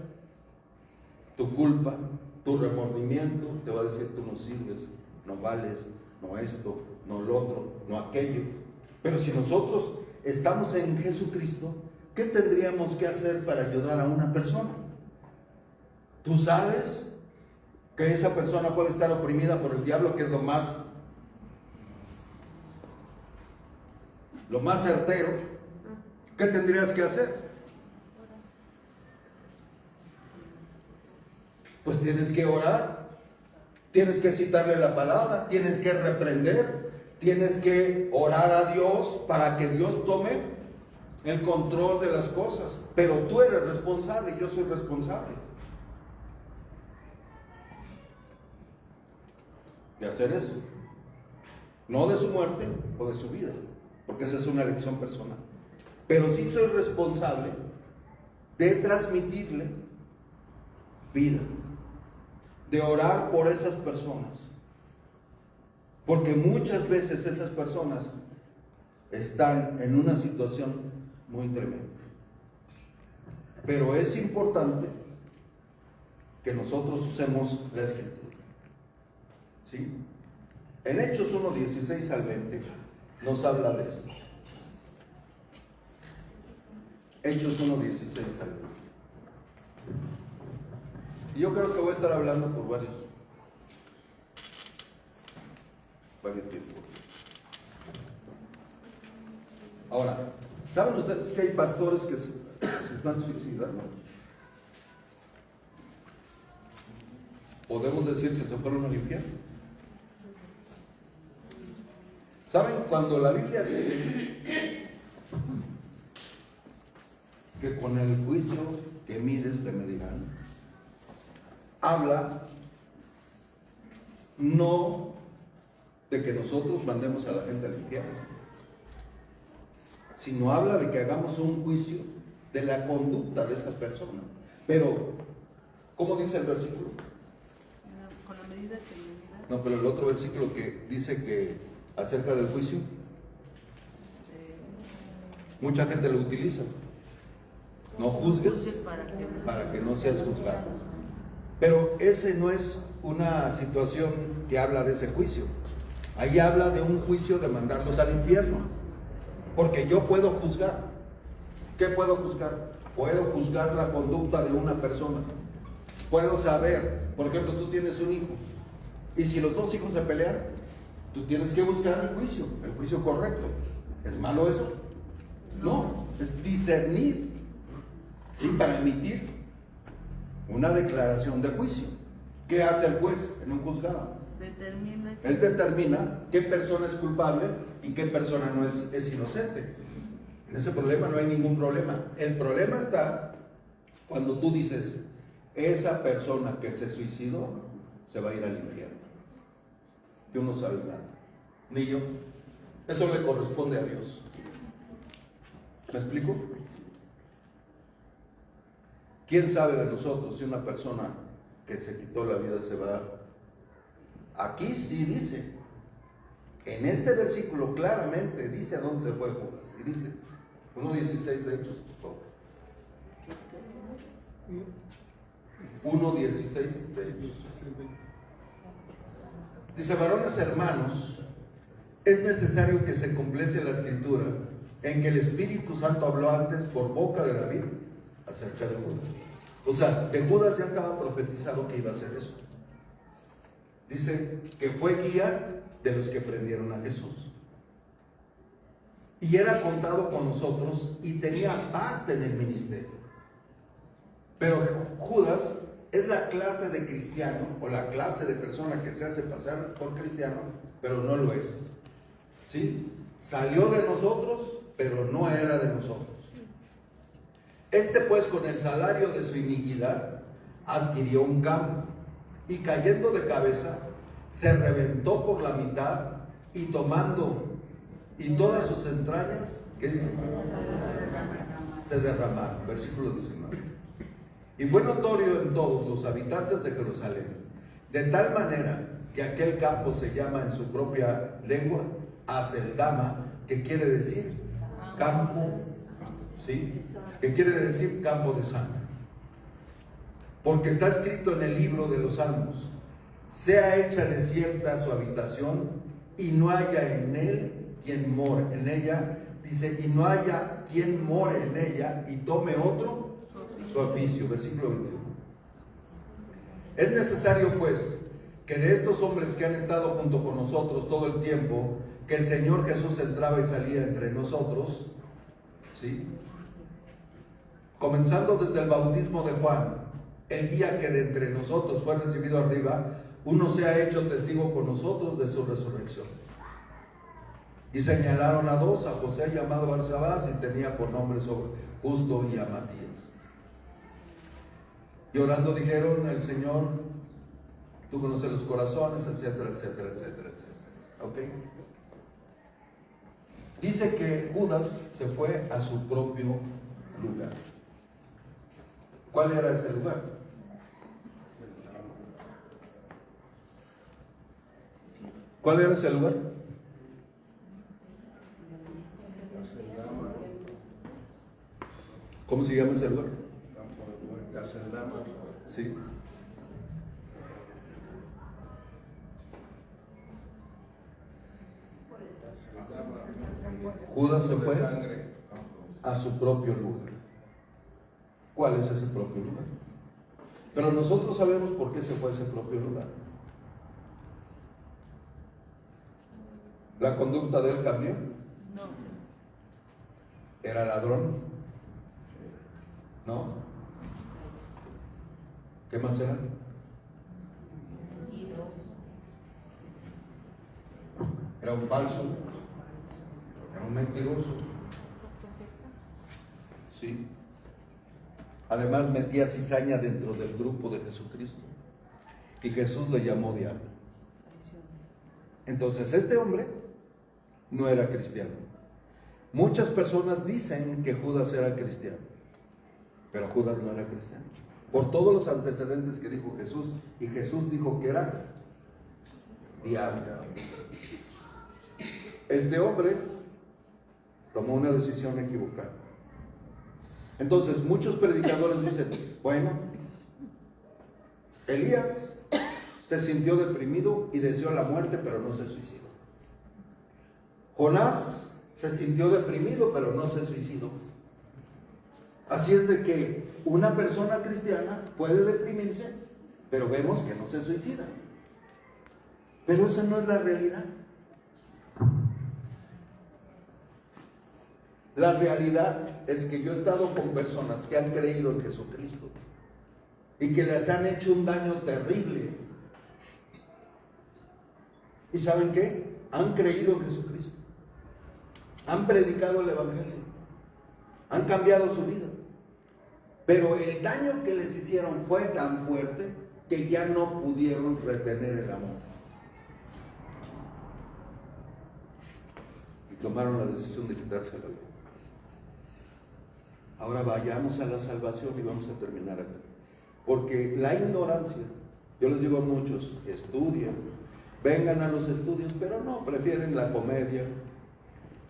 Tu culpa, tu remordimiento. Te va a decir: tú no sirves, no vales, no esto, no lo otro, no aquello. Pero si nosotros estamos en Jesucristo, ¿qué tendríamos que hacer para ayudar a una persona? Tú sabes que esa persona puede estar oprimida por el diablo, que es lo más certero. ¿Qué tendrías que hacer? Pues tienes que orar, tienes que citarle la palabra, tienes que reprender, tienes que orar a Dios para que Dios tome el control de las cosas. Pero tú eres responsable, yo soy responsable de hacer eso. No de su muerte o de su vida, porque esa es una elección personal. Pero sí soy responsable de transmitirle vida, de orar por esas personas, porque muchas veces esas personas están en una situación muy tremenda. Pero es importante que nosotros usemos la Escritura. ¿Sí? En Hechos 1, 16 al 20 nos habla de esto. Hechos 1, 16 al 20. Y yo creo que voy a estar hablando por varios tiempos. Ahora, ¿saben ustedes que hay pastores que se están suicidando? ¿Podemos decir que se fueron al infierno? ¿Saben? Cuando la Biblia dice que con el juicio que mides te medirán, habla no de que nosotros mandemos a la gente al infierno, sino habla de que hagamos un juicio de la conducta de esa persona. Pero, ¿cómo dice el versículo? Con la medida que me midas. No, pero el otro versículo que dice que acerca del juicio, mucha gente lo utiliza. No juzgues para que no seas juzgado. Pero ese no es una situación que habla de ese juicio. Ahí habla de un juicio de mandarlos al infierno. Porque yo puedo juzgar. ¿Qué puedo juzgar? Puedo juzgar la conducta de una persona. Puedo saber, por ejemplo, tú tienes un hijo, y si los dos hijos se pelean, tú tienes que buscar el juicio correcto. ¿Es malo eso? No, es discernir, ¿sí? Para emitir una declaración de juicio. ¿Qué hace el juez en un juzgado? Él determina qué persona es culpable y qué persona no es inocente. En ese problema no hay ningún problema. El problema está cuando tú dices: esa persona que se suicidó se va a ir al infierno. Yo no sabes nada, ni yo. Eso le corresponde a Dios. ¿Me explico? ¿Quién sabe de nosotros si una persona que se quitó la vida se va? Aquí sí dice, en este versículo claramente dice a dónde se fue Judas. Y dice, 1.16 de Hechos, por favor. 1.16 de Hechos. Dice: varones hermanos, es necesario que se complete la escritura en que el Espíritu Santo habló antes por boca de David acerca de Judas. O sea, de Judas ya estaba profetizado que iba a hacer eso. Dice que fue guía de los que prendieron a Jesús. Y era contado con nosotros y tenía parte en el ministerio. Pero Judas es la clase de cristiano o la clase de persona que se hace pasar por cristiano, pero no lo es. ¿Sí? Salió de nosotros, pero no era de nosotros. Este pues, con el salario de su iniquidad, adquirió un campo y cayendo de cabeza, se reventó por la mitad y tomando, y todas sus entrañas, ¿qué dice? Se derramaron, versículo 19. Y fue notorio en todos los habitantes de Jerusalén, de tal manera que aquel campo se llama en su propia lengua Aceldama, que quiere decir campo, ¿sí? Que quiere decir campo de sangre. Porque está escrito en el libro de los Salmos: sea hecha desierta su habitación y no haya en él quien more en ella. Dice, y no haya quien more en ella y tome otro su oficio. Versículo 21. Es necesario pues que de estos hombres que han estado junto con nosotros todo el tiempo que el Señor Jesús entraba y salía entre nosotros, ¿sí? Comenzando desde el bautismo de Juan, el día que de entre nosotros fue recibido arriba, uno se ha hecho testigo con nosotros de su resurrección. Y señalaron a dos, a José llamado Barsabás, y tenía por nombre Justo, y a Matías. Y orando dijeron: el Señor, tú conoces los corazones, etcétera, etcétera, etcétera, etcétera. ¿Ok? Dice que Judas se fue a su propio lugar. ¿Cuál era ese lugar? ¿Cuál era ese lugar? ¿Cómo se llama ese lugar? Sí. Judas se fue a su propio lugar. ¿Cuál es ese propio lugar? Pero nosotros sabemos por qué se fue a ese propio lugar. ¿La conducta de él cambió? No. ¿Era ladrón? ¿No? ¿Qué más era? Era un falso, era un mentiroso. Sí. Además metía cizaña dentro del grupo de Jesucristo. Y Jesús le llamó diablo. Entonces este hombre no era cristiano. Muchas personas dicen que Judas era cristiano, pero Judas no era cristiano. Por todos los antecedentes que dijo Jesús, y Jesús dijo que era diablo. Este hombre tomó una decisión equivocada. Entonces muchos predicadores dicen: bueno, Elías se sintió deprimido y deseó la muerte, pero no se suicidó. Jonás se sintió deprimido, pero no se suicidó. Así es de que una persona cristiana puede deprimirse, pero vemos que no se suicida. Pero esa no es la realidad. La realidad es que yo he estado con personas que han creído en Jesucristo y que les han hecho un daño terrible. ¿Y saben qué? Han creído en Jesucristo. Han predicado el Evangelio. Han cambiado su vida. Pero el daño que les hicieron fue tan fuerte que ya no pudieron retener el amor. Y tomaron la decisión de quitarse la vida. Ahora vayamos a la salvación y vamos a terminar aquí. Porque la ignorancia, yo les digo a muchos, estudien, vengan a los estudios, pero no, prefieren la comedia,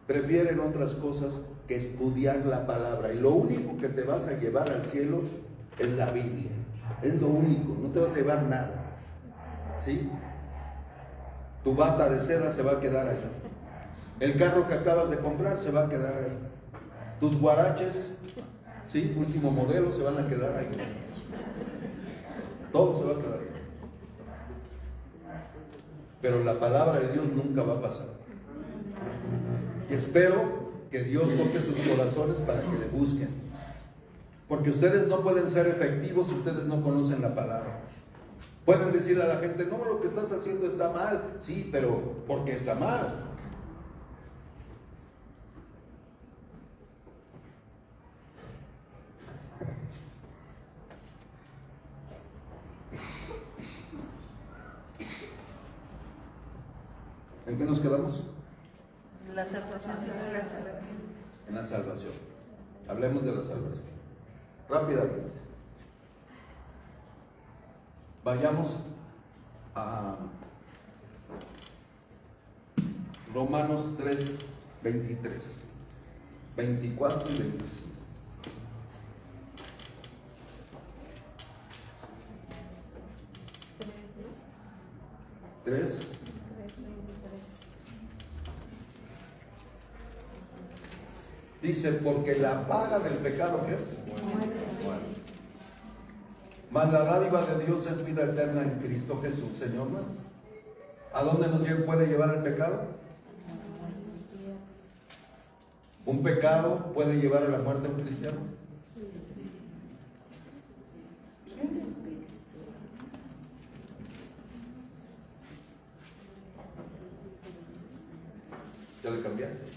prefieren otras cosas que estudiar la palabra. Y lo único que te vas a llevar al cielo es la Biblia. Es lo único, no te vas a llevar nada. ¿Sí? Tu bata de seda se va a quedar ahí. El carro que acabas de comprar se va a quedar ahí. Tus guaraches, ¿sí? Último modelo, se van a quedar ahí. Todo se va a quedar ahí. Pero la palabra de Dios nunca va a pasar. Y espero que Dios toque sus corazones para que le busquen. Porque ustedes no pueden ser efectivos si ustedes no conocen la palabra. Pueden decirle a la gente: no, lo que estás haciendo está mal. Sí, pero ¿por qué está mal? ¿En qué nos quedamos? La salvación. En la salvación. Hablemos de la salvación. Rápidamente. Vayamos a Romanos 3, 23, 24 y 25. 3. Dice, porque la paga del pecado, ¿qué es? Muerte. Mas la dádiva de Dios es vida eterna en Cristo Jesús, Señor nuestro. ¿A dónde nos puede llevar el pecado? ¿Un pecado puede llevar a la muerte a un cristiano? ¿Ya le cambiaste?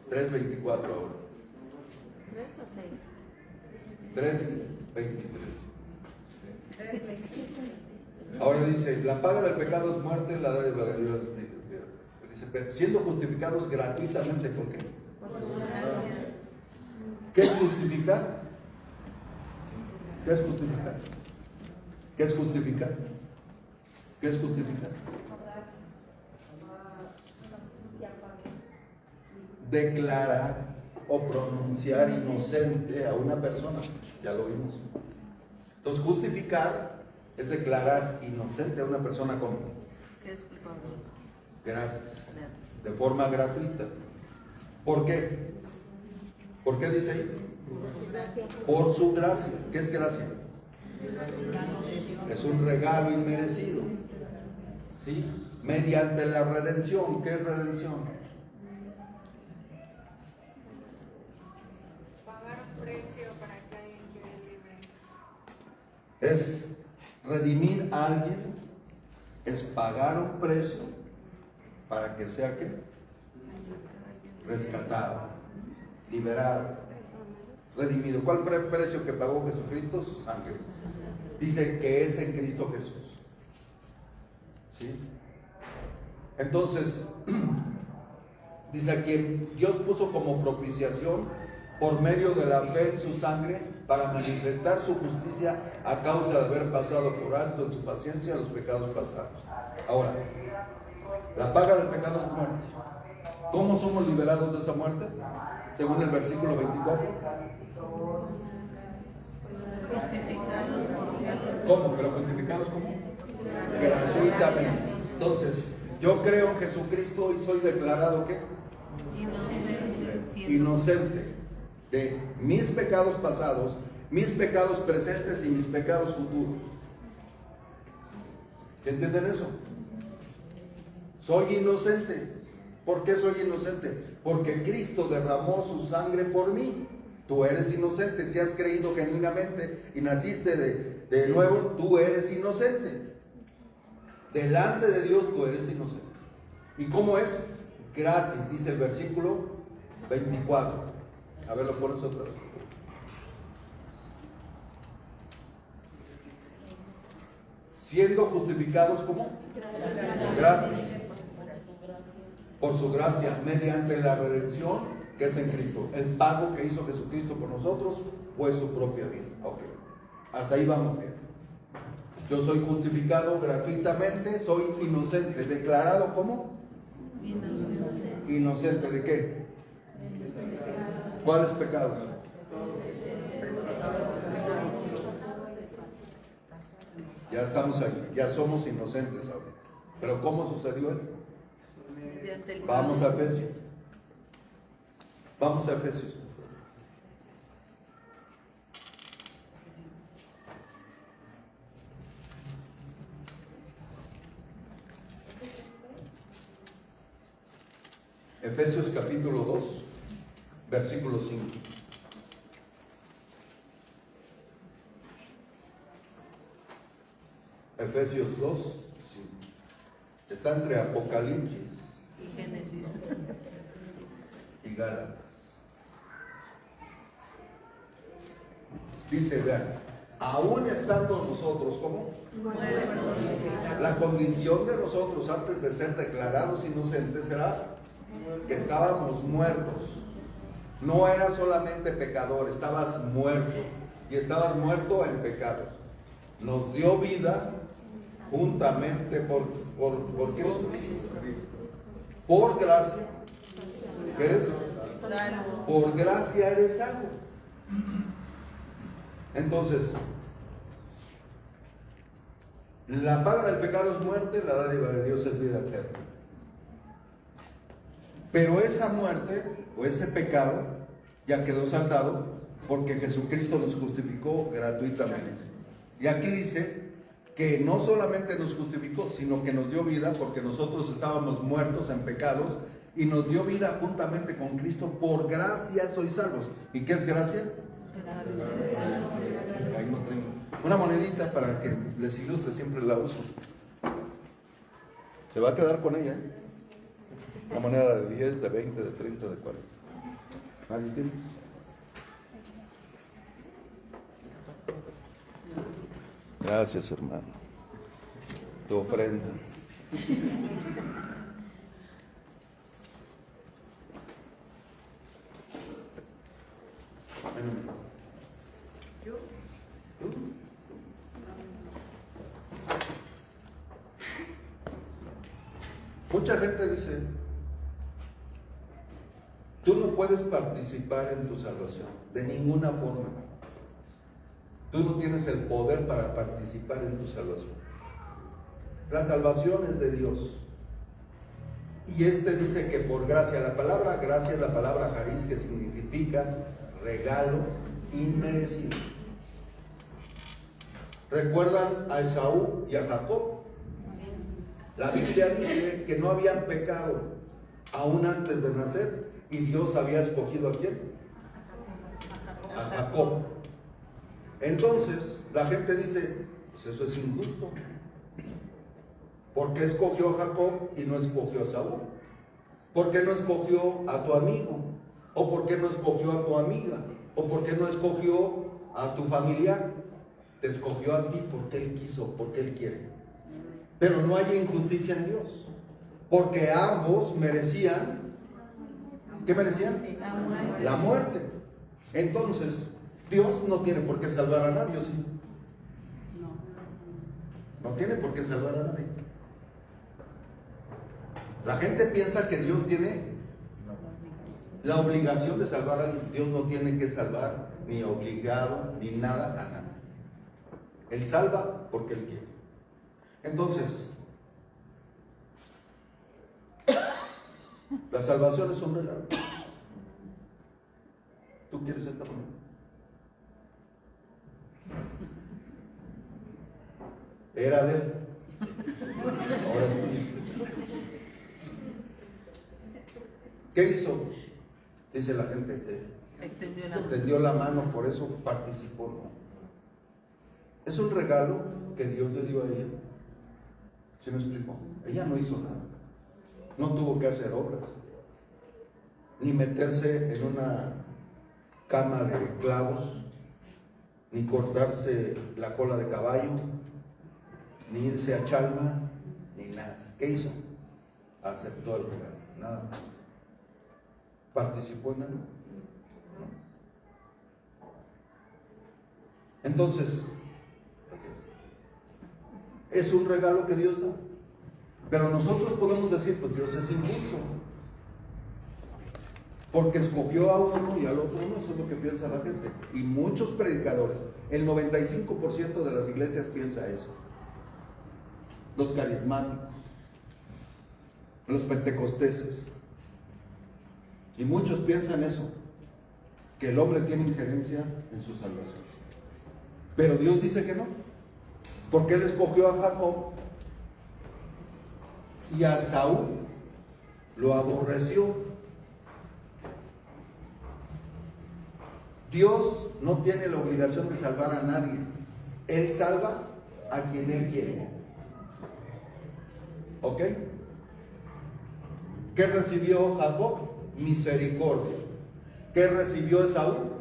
3:24 ahora. 3:23. Ahora dice, la paga del pecado es muerte, la dádiva de Dios. Dice, pero siendo justificados gratuitamente, ¿por qué? ¿Qué es justificar? ¿Qué es justificar? ¿Qué es justificar? ¿Qué es justificar? Declarar o pronunciar inocente a una persona. Ya lo vimos. Entonces, justificar es declarar inocente a una persona como ¿Qué es culpable? gratis, de forma gratuita. ¿Por qué? ¿Por qué dice ahí? Por su gracia. ¿Qué es gracia? Es un regalo inmerecido. ¿Sí? Mediante la redención. ¿Qué es redención? Pagar un precio para que alguien quede libre. Es redimir a alguien, es pagar un precio para que sea ¿qué? Rescatado, liberado, redimido. ¿Cuál fue el precio que pagó Jesucristo? Su sangre. Dice que es en Cristo Jesús. ¿Sí? Entonces, dice aquí, Dios puso como propiciación por medio de la fe en su sangre para manifestar su justicia a causa de haber pasado por alto en su paciencia los pecados pasados. Ahora, la paga del pecado es muerte. ¿Cómo somos liberados de esa muerte? Según el versículo 24. Justificados por Dios. ¿Cómo? ¿Pero justificados cómo? Gratuitamente. Entonces, yo creo en Jesucristo y soy declarado ¿qué? Inocente de mis pecados pasados, mis pecados presentes y mis pecados futuros. ¿Entienden eso? Soy inocente. ¿Por qué soy inocente? Porque Cristo derramó su sangre por mí. Tú eres inocente. Si has creído genuinamente y naciste de nuevo, tú eres inocente. Delante de Dios tú eres inocente. ¿Y cómo es? Gratis, dice el versículo 24. A ver, lo pones otra vez. Siendo justificados ¿cómo? Gratis. Por su gracia, mediante la redención que es en Cristo. El pago que hizo Jesucristo por nosotros fue su propia vida. Ok. Hasta ahí vamos bien. Yo soy justificado gratuitamente, soy inocente. ¿Declarado cómo? Inocente. ¿Inocente de qué? ¿Cuáles pecados? Ya estamos ahí, ya somos inocentes ahora. Pero ¿cómo sucedió esto? Mediante el Vamos a Efesios. Vamos a Efesios. Efesios capítulo 2, versículo 5. Efesios 2, 5. Está entre Apocalipsis y Génesis. y Gálatas. Dice, vean, aún estando nosotros, ¿cómo? La condición de nosotros antes de ser declarados inocentes era que estábamos muertos. No era solamente pecador, estabas muerto. Y estabas muerto en pecados. Nos dio vida juntamente por Cristo. Por gracia. ¿Qué eres? Salvo. Por gracia eres salvo. Entonces, la paga del pecado es muerte, la dádiva de Dios es vida eterna. Pero esa muerte o ese pecado ya quedó saldado porque Jesucristo nos justificó gratuitamente. Y aquí dice que no solamente nos justificó, sino que nos dio vida porque nosotros estábamos muertos en pecados y nos dio vida juntamente con Cristo. Por gracia sois salvos. ¿Y qué es gracia? Ahí no tengo. Una monedita para que les ilustre, siempre la uso. Se va a quedar con ella, ¿eh? Una moneda de 10, de 20, de 30, de 40. ¿Nadie tiene? Gracias, hermano. Tu ofrenda. Mucha gente dice, tú no puedes participar en tu salvación, de ninguna forma. Tú no tienes el poder para participar en tu salvación. La salvación es de Dios. Y dice que por gracia, la palabra gracia es la palabra charis, que significa regalo inmerecido. ¿Recuerdan a Esaú y a Jacob? La Biblia dice que no habían pecado aún antes de nacer y Dios había escogido ¿a quién? A Jacob. Entonces la gente dice, pues eso es injusto. ¿Por qué escogió a Jacob y no escogió a Esaú? ¿Por qué no escogió a tu amigo? ¿O por qué no escogió a tu amiga? ¿O por qué no escogió a tu familiar? Te escogió a ti porque Él quiso, porque Él quiere. Pero no hay injusticia en Dios, porque ambos merecían, ¿qué merecían? La muerte. Entonces, Dios no tiene por qué salvar a nadie, ¿sí? No tiene por qué salvar a nadie. La gente piensa que Dios tiene la obligación de salvar a alguien. Dios no tiene que salvar, ni obligado, ni nada a nada. Él salva porque Él quiere. Entonces, la salvación es un regalo. ¿Tú quieres esta moneda? Era de Él. Ahora es tuyo. ¿Qué hizo? Dice la gente, extendió la mano, por eso participó. ¿No? Es un regalo que Dios le dio a ella. ¿Sí me explico? Ella no hizo nada. No tuvo que hacer obras. Ni meterse en una cama de clavos. Ni cortarse la cola de caballo. Ni irse a Chalma. Ni nada. ¿Qué hizo? Aceptó el regalo. Nada más. ¿Participó en él? No. Entonces, es un regalo que Dios da. Pero nosotros podemos decir, pues Dios es injusto. Porque escogió a uno y al otro no. Eso es lo que piensa la gente. Y muchos predicadores, el 95% de las iglesias piensa eso. Los carismáticos, los pentecosteses. Y muchos piensan eso, que el hombre tiene injerencia en su salvación. Pero Dios dice que no. Porque Él escogió a Jacob y a Saúl lo aborreció. Dios no tiene la obligación de salvar a nadie. Él salva a quien Él quiere. ¿Ok? ¿Qué recibió Jacob? Misericordia. ¿Qué recibió Esaú?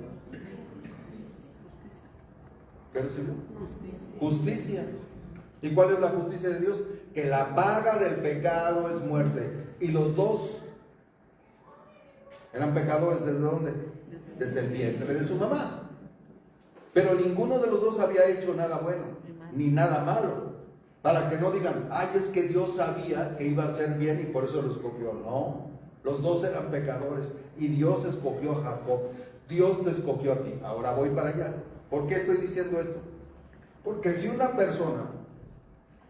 ¿Qué recibió? Justicia. Justicia. ¿Y cuál es la justicia de Dios? Que la paga del pecado es muerte. Y los dos eran pecadores. ¿Desde dónde? Desde el vientre de su mamá. Pero ninguno de los dos había hecho nada bueno, ni nada malo. Para que no digan, ay, es que Dios sabía que iba a ser bien y por eso lo escogió. No, los dos eran pecadores y Dios escogió a Jacob. Dios te escogió a ti. Ahora voy para allá. ¿Por qué estoy diciendo esto? Porque si una persona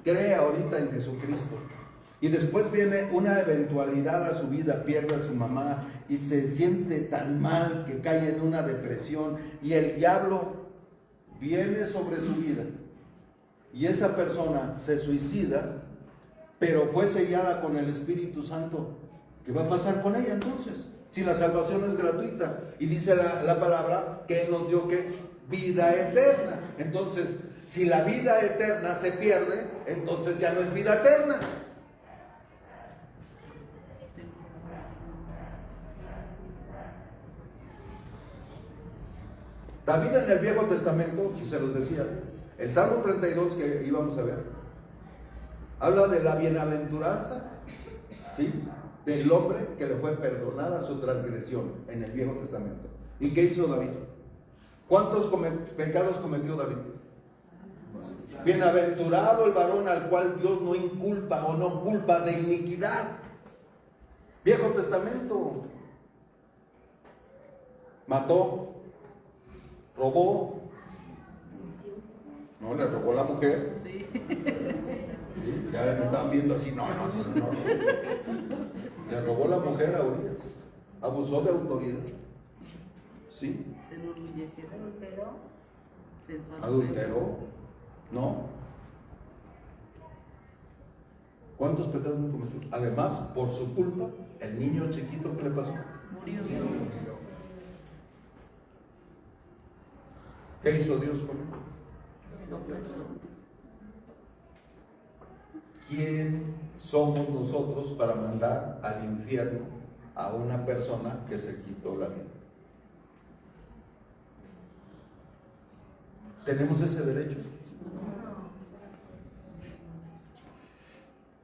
cree ahorita en Jesucristo y después viene una eventualidad a su vida, pierde a su mamá y se siente tan mal que cae en una depresión y el diablo viene sobre su vida y esa persona se suicida, pero fue sellada con el Espíritu Santo, ¿qué va a pasar con ella entonces? Si la salvación es gratuita y dice la palabra que Él nos dio que vida eterna. Entonces, si la vida eterna se pierde, entonces ya no es vida eterna. David en el Viejo Testamento, si se los decía, el Salmo 32 que íbamos a ver, habla de la bienaventuranza, ¿sí?, del hombre que le fue perdonada su transgresión en el Viejo Testamento. ¿Y qué hizo David? ¿Cuántos pecados cometió David? Bienaventurado el varón al cual Dios no inculpa o no culpa de iniquidad. Viejo Testamento. Mató, robó, no, le robó la mujer. Sí. ¿Sí? Ya me estaban viendo así, no. Le robó la mujer a Urias, abusó de autoridad. ¿Sí? Se enorgulleció. Sensual. Adulteró. ¿No? ¿Cuántos pecados no cometió? Además, por su culpa, el niño chiquito, ¿qué le pasó? Murió. ¿Qué hizo Dios con él? Lo perdonó. ¿Quién somos nosotros para mandar al infierno a una persona que se quitó la vida? ¿Tenemos ese derecho?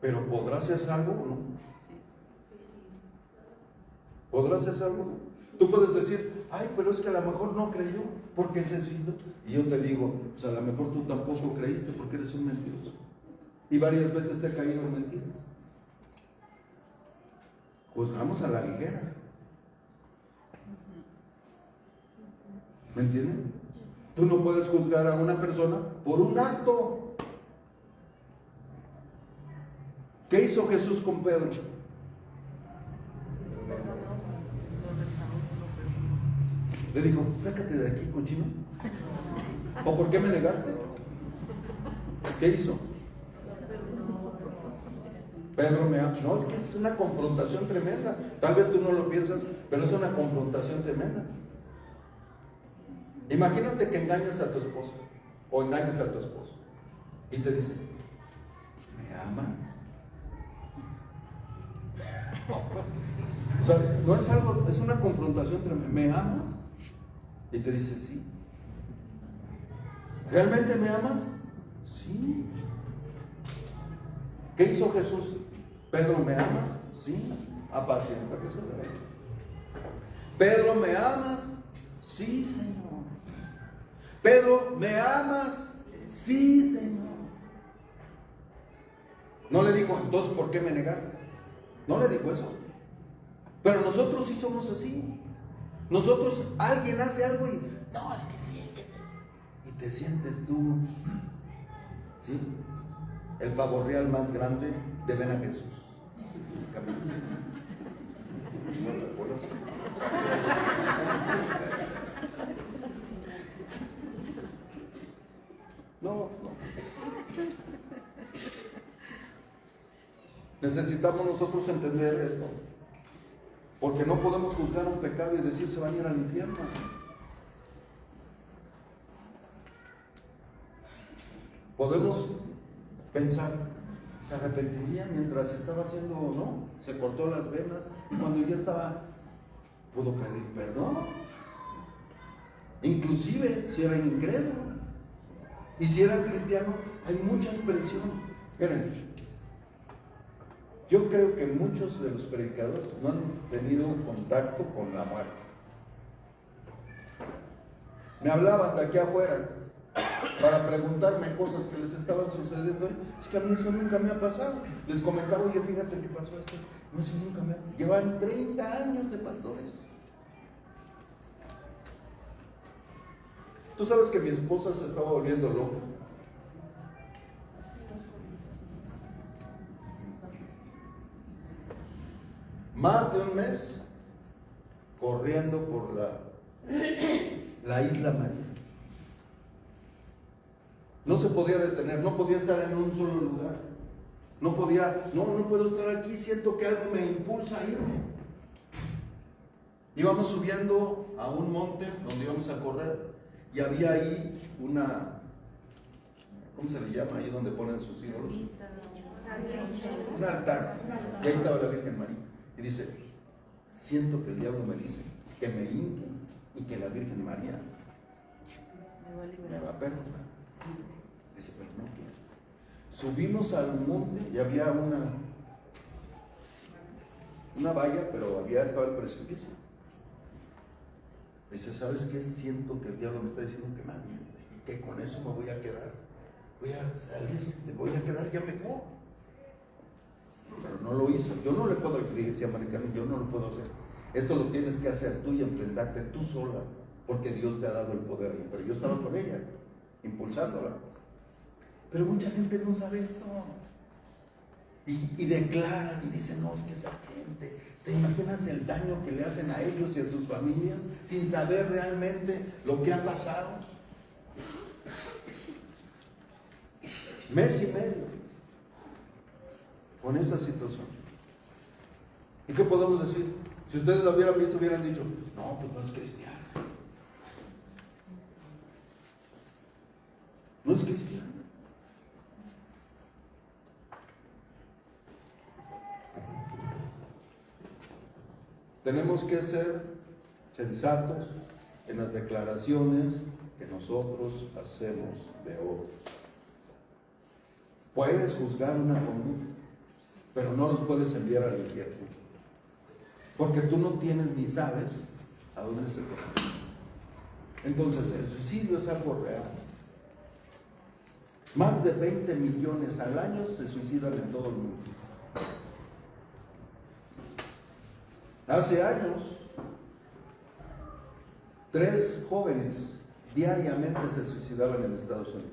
¿Pero podrá ser salvo o no? Sí. ¿Podrá ser salvo? Tú puedes decir, ay, pero es que a lo mejor no creyó porque se suicidó. Y yo te digo, pues a lo mejor tú tampoco creíste porque eres un mentiroso. Y varias veces te he caído en mentiras. Juzgamos a la ligera. ¿Me entienden? Tú no puedes juzgar a una persona por un acto. ¿Qué hizo Jesús con Pedro? Lo restauró, lo perdonó. Le dijo, sácate de aquí, cochino. ¿O por qué me negaste? ¿Qué hizo? Pedro me ama. No, es que es una confrontación tremenda. Tal vez tú no lo piensas, pero es una confrontación tremenda. Imagínate que engañas a tu esposa o engañas a tu esposo y te dice, ¿me amas? O sea, no es algo, es una confrontación tremenda. ¿Me amas? Y te dice, sí. ¿Realmente me amas? Sí. ¿Qué hizo Jesús? Pedro, ¿me amas? Sí. Apacienta que se ve. Pedro, ¿me amas? Sí, Señor. Pedro, ¿me amas? Sí, Señor. No le dijo, entonces, ¿por qué me negaste? No le dijo eso. Pero nosotros sí somos así. Nosotros, alguien hace algo y, no, es que sí, y te sientes tú, ¿sí? El pavo real más grande de ver a Jesús. ¿No te acuerdas? No. Necesitamos nosotros entender esto. Porque no podemos juzgar un pecado y decir se van a ir al infierno. Podemos pensar, se arrepentiría mientras estaba haciendo, ¿no? Se cortó las venas y cuando ya estaba, pudo pedir perdón. Inclusive si era incrédulo. Y si eran cristianos, hay mucha expresión. Miren, yo creo que muchos de los predicadores no han tenido contacto con la muerte. Me hablaban de aquí afuera para preguntarme cosas que les estaban sucediendo. Es que a mí eso nunca me ha pasado. Les comentaba, oye, fíjate que pasó esto. No, eso nunca me ha pasado. Llevan 30 años de pastores. Tú sabes que mi esposa se estaba volviendo loca. Más de un mes corriendo por la isla María. No se podía detener, no podía estar en un solo lugar. No puedo estar aquí, siento que algo me impulsa a irme. Íbamos subiendo a un monte donde íbamos a correr y había ahí ¿cómo se le llama? Ahí donde ponen sus ídolos. Un altar. Y ahí estaba la Virgen María. Y dice, siento que el diablo me dice que me hinque y que la Virgen María me va a perdonar. Dice, pero no quiero. Subimos al monte y había una valla, pero estaba el precipicio. Dice, ¿sabes qué? Siento que el diablo me está diciendo que me aviente y que con eso me voy a quedar. Voy a salir, voy a quedar ya mejor. Pero no lo hizo. Yo no le puedo, decía Maricano, yo no lo puedo hacer. Esto lo tienes que hacer tú y enfrentarte tú sola, porque Dios te ha dado el poder. Pero yo estaba con ella, impulsándola. Pero mucha gente no sabe esto. Y declaran y dicen, no, es que esa gente, ¿te imaginas el daño que le hacen a ellos y a sus familias sin saber realmente lo que ha pasado? Mes y medio con esa situación. ¿Y qué podemos decir? Si ustedes lo hubieran visto, hubieran dicho, no, pues no es cristiano. No es cristiano. Tenemos que ser sensatos en las declaraciones que nosotros hacemos de otros. Puedes juzgar una conducta, pero no los puedes enviar al infierno, porque tú no tienes ni sabes a dónde se va. Entonces el suicidio es algo real. Más de 20 millones al año se suicidan en todo el mundo. Hace años, 3 jóvenes diariamente se suicidaban en Estados Unidos.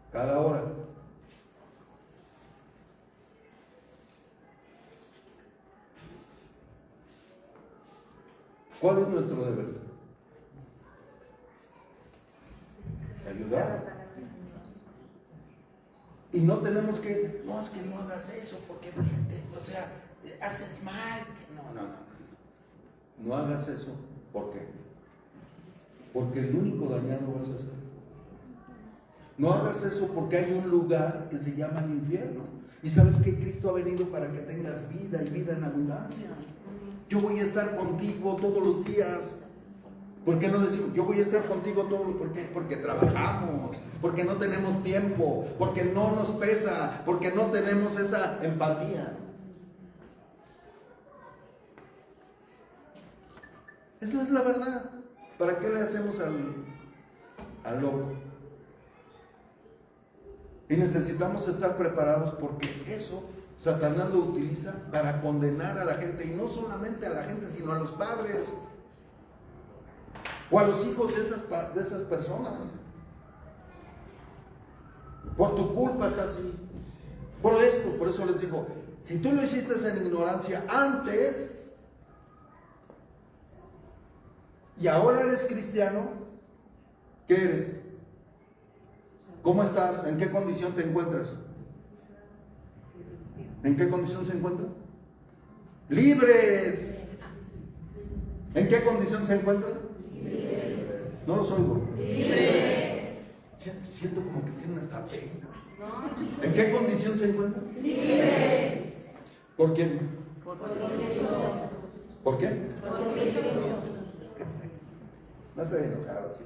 Cada hora. ¿Cuál es nuestro deber? Ayudar. Y no tenemos que, no, es que no hagas eso porque haces mal. No hagas eso. ¿Por qué? Porque el único dañado vas a ser. No hagas eso porque hay un lugar que se llama el infierno. Y sabes que Cristo ha venido para que tengas vida y vida en abundancia. Yo voy a estar contigo todos los días. ¿Por qué no decimos, yo voy a estar contigo todos los días? ¿Por qué? Porque trabajamos, porque no tenemos tiempo, porque no nos pesa, porque no tenemos esa empatía. Eso es la verdad. ¿Para qué le hacemos al loco? Y necesitamos estar preparados porque eso Satanás lo utiliza para condenar a la gente, y no solamente a la gente, sino a los padres o a los hijos de esas personas. Por tu culpa está así. Por esto, por eso les digo, si tú lo hiciste en ignorancia antes y ahora eres cristiano, ¿qué eres? ¿Cómo estás? ¿En qué condición te encuentras? ¿En qué condición se encuentran? ¡Libres! ¿En qué condición se encuentran? Libres. No los oigo. Libres. Siento como que tienen hasta pena. ¿En qué condición se encuentran? Libres. ¿Por quién? Por Jesús. ¿Por qué? Por Jesús. No estoy enojado, sí.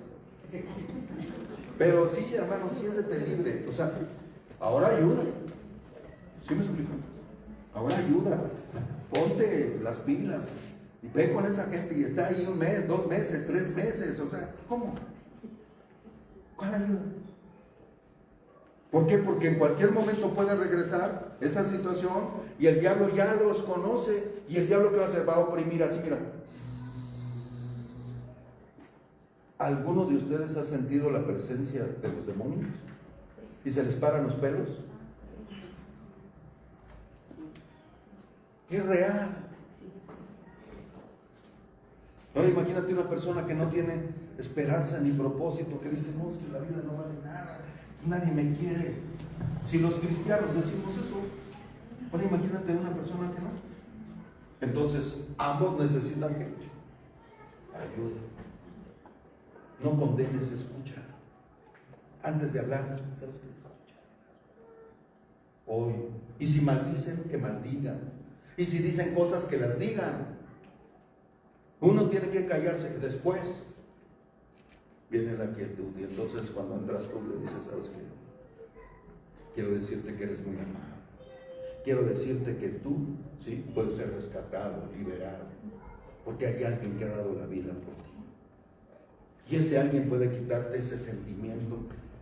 Pero sí, hermano, siéntete libre. O sea, ahora ayuda. ¿Sí me explico? Ahora ayuda. Ponte las pilas. Y ve con esa gente y está ahí 1 mes, 2 meses, 3 meses. O sea, ¿cómo? ¿Cuál ayuda? ¿Por qué? Porque en cualquier momento puede regresar esa situación y el diablo ya los conoce. Y el diablo, ¿qué va a hacer? Va a oprimir así, mira. ¿Alguno de ustedes ha sentido la presencia de los demonios? ¿Y se les paran los pelos? Es real. Ahora imagínate una persona que no tiene esperanza ni propósito, que dice, no, es que la vida no vale nada, nadie me quiere. Si los cristianos decimos eso, ahora imagínate una persona que no. Entonces, ambos necesitan que ayuda. No condenes, escucha. Antes de hablar, ¿sabes qué? Escucha. Hoy. Y si maldicen, que maldigan. Y si dicen cosas, que las digan. Uno tiene que callarse. Después viene la quietud. Y entonces cuando entras tú le dices, ¿sabes qué? Quiero decirte que eres muy amado. Quiero decirte que tú, ¿sí?, puedes ser rescatado, liberado. Porque hay alguien que ha dado la vida por ti. Y ese alguien puede quitarte ese sentimiento,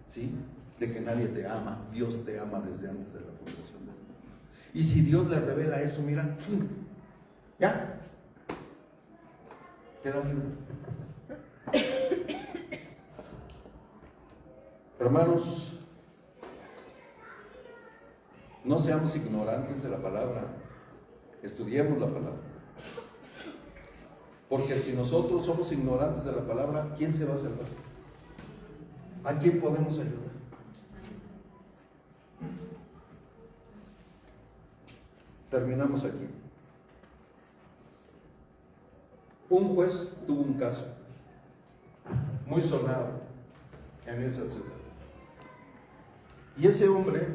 ¿sí?, de que nadie te ama. Dios te ama desde antes de la fundación del mundo. Y si Dios le revela eso, mira, ¡fum!, ya queda libre. Hermanos, no seamos ignorantes de la palabra. Estudiemos la palabra. Porque si nosotros somos ignorantes de la palabra, ¿quién se va a salvar? ¿A quién podemos ayudar? Terminamos aquí. Un juez tuvo un caso muy sonado en esa ciudad. Y ese hombre,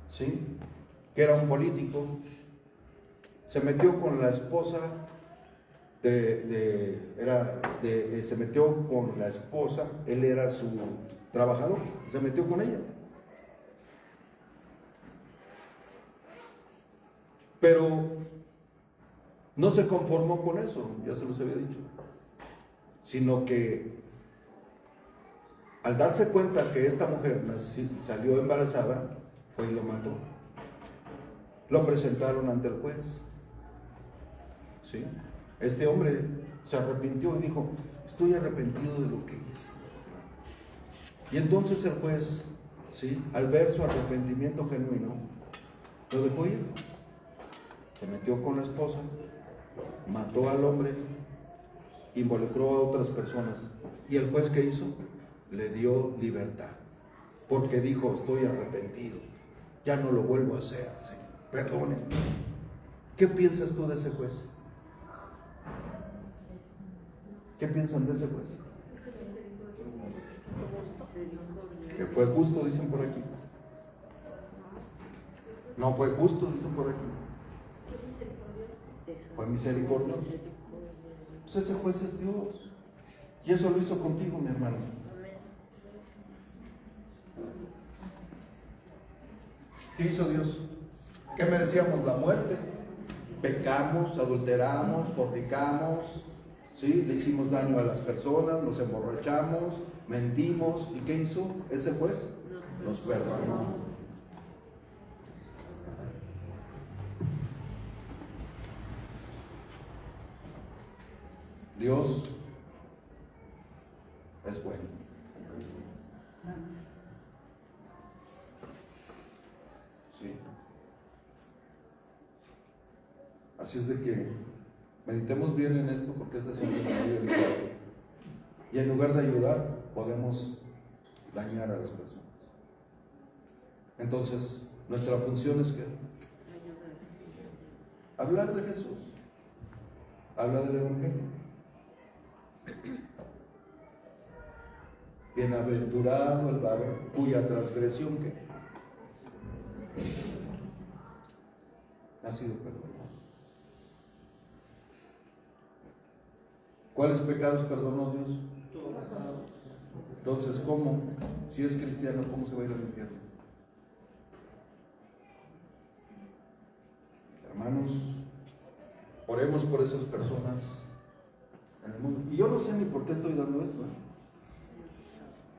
¿sí?, que era un político, se metió con la esposa se metió con la esposa, él era su trabajador, se metió con ella. Pero no se conformó con eso, ya se los había dicho, sino que al darse cuenta que esta mujer salió embarazada, fue y lo mató. Lo presentaron ante el juez. ¿Sí? Este hombre se arrepintió y dijo, estoy arrepentido de lo que hice. Y entonces el juez, ¿sí?, al ver su arrepentimiento genuino, lo dejó ir. Se metió con la esposa, mató al hombre, involucró a otras personas. ¿Y el juez qué hizo? Le dio libertad. Porque dijo, estoy arrepentido, ya no lo vuelvo a hacer, Señor, perdónenme. ¿Qué piensas tú de ese juez? ¿Qué piensan de ese juez? Que fue justo, dicen por aquí. No fue justo, dicen por aquí. Fue misericordioso. Pues ese juez es Dios. Y eso lo hizo contigo, mi hermano. ¿Qué hizo Dios? ¿Qué merecíamos? La muerte. Pecamos, adulteramos, fornicamos, ¿sí?, le hicimos daño a las personas, nos emborrachamos, mentimos. ¿Y qué hizo ese juez? Nos perdonó. Dios es bueno. Sí. Así es de que meditemos bien en esto, porque este es un tema muy delicado. Y en lugar de ayudar, podemos dañar a las personas. Entonces, nuestra función es ¿qué? Hablar de Jesús. Habla del Evangelio. Bienaventurado el varón cuya transgresión ¿qué? Ha sido perdonada. ¿Cuáles pecados perdonó Dios? Entonces, ¿cómo? Si es cristiano, ¿cómo se va a ir al infierno? Hermanos, oremos por esas personas en el mundo. Y yo no sé ni por qué estoy dando esto, ¿eh?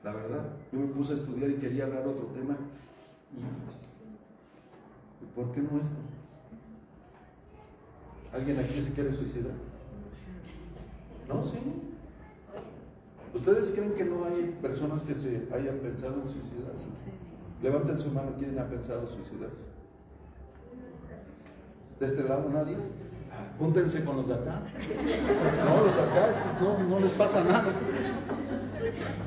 La verdad, yo me puse a estudiar y quería dar otro tema. ¿Y por qué no esto? ¿Alguien aquí se quiere suicidar? ¿No? ¿Sí? ¿Ustedes creen que no hay personas que se hayan pensado en suicidarse? Sí. Levanten su mano, ¿quién ha pensado suicidarse? ¿De este lado nadie? Júntense con los de acá. No, los de acá, estos no les pasa nada.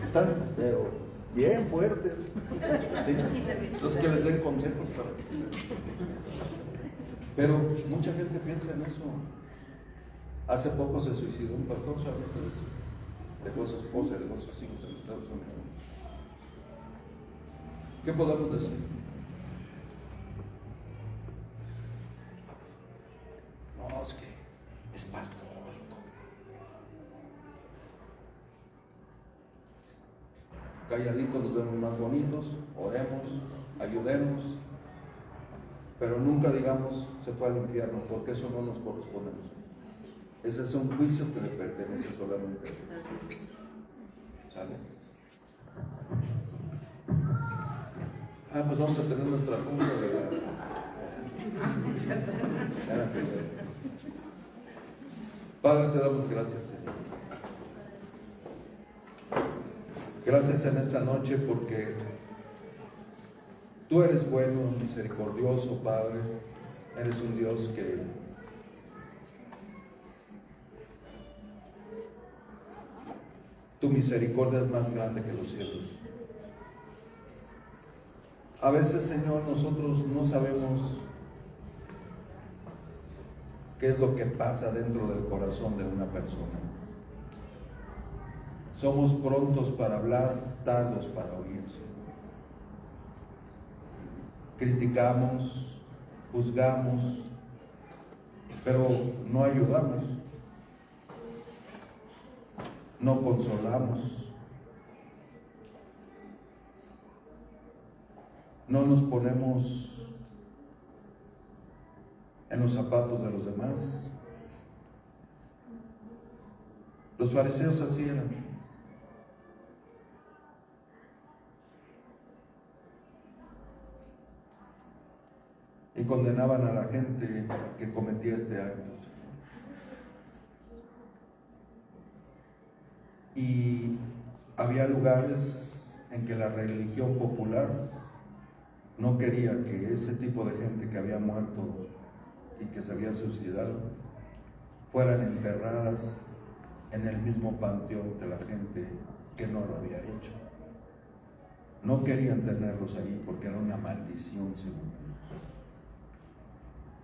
Están, pero bien fuertes. ¿Sí? Entonces que les den consejos para... Pero mucha gente piensa en eso. Hace poco se suicidó un pastor, ¿saben ustedes? Dejó a su esposa y dejó a sus hijos en Estados Unidos. ¿Qué podemos decir? No, es que es pastórico. Calladitos nos vemos más bonitos, oremos, ayudemos, pero nunca digamos se fue al infierno, porque eso no nos corresponde a nosotros. Ese es un juicio que le pertenece solamente a Dios. ¿Sale? Pues vamos a tener nuestra junta de la... Padre, te damos gracias, Señor. Gracias en esta noche porque tú eres bueno, misericordioso, Padre. Eres un Dios que tu misericordia es más grande que los cielos. A veces, Señor, nosotros no sabemos qué es lo que pasa dentro del corazón de una persona. Somos prontos para hablar, tardos para oír, Señor. Criticamos, juzgamos, pero no ayudamos, no consolamos, no nos ponemos en los zapatos de los demás. Los fariseos así eran. Y condenaban a la gente que cometía este acto. Y había lugares en que la religión popular no quería que ese tipo de gente que había muerto y que se había suicidado fueran enterradas en el mismo panteón que la gente que no lo había hecho. No querían tenerlos ahí porque era una maldición, según ellos.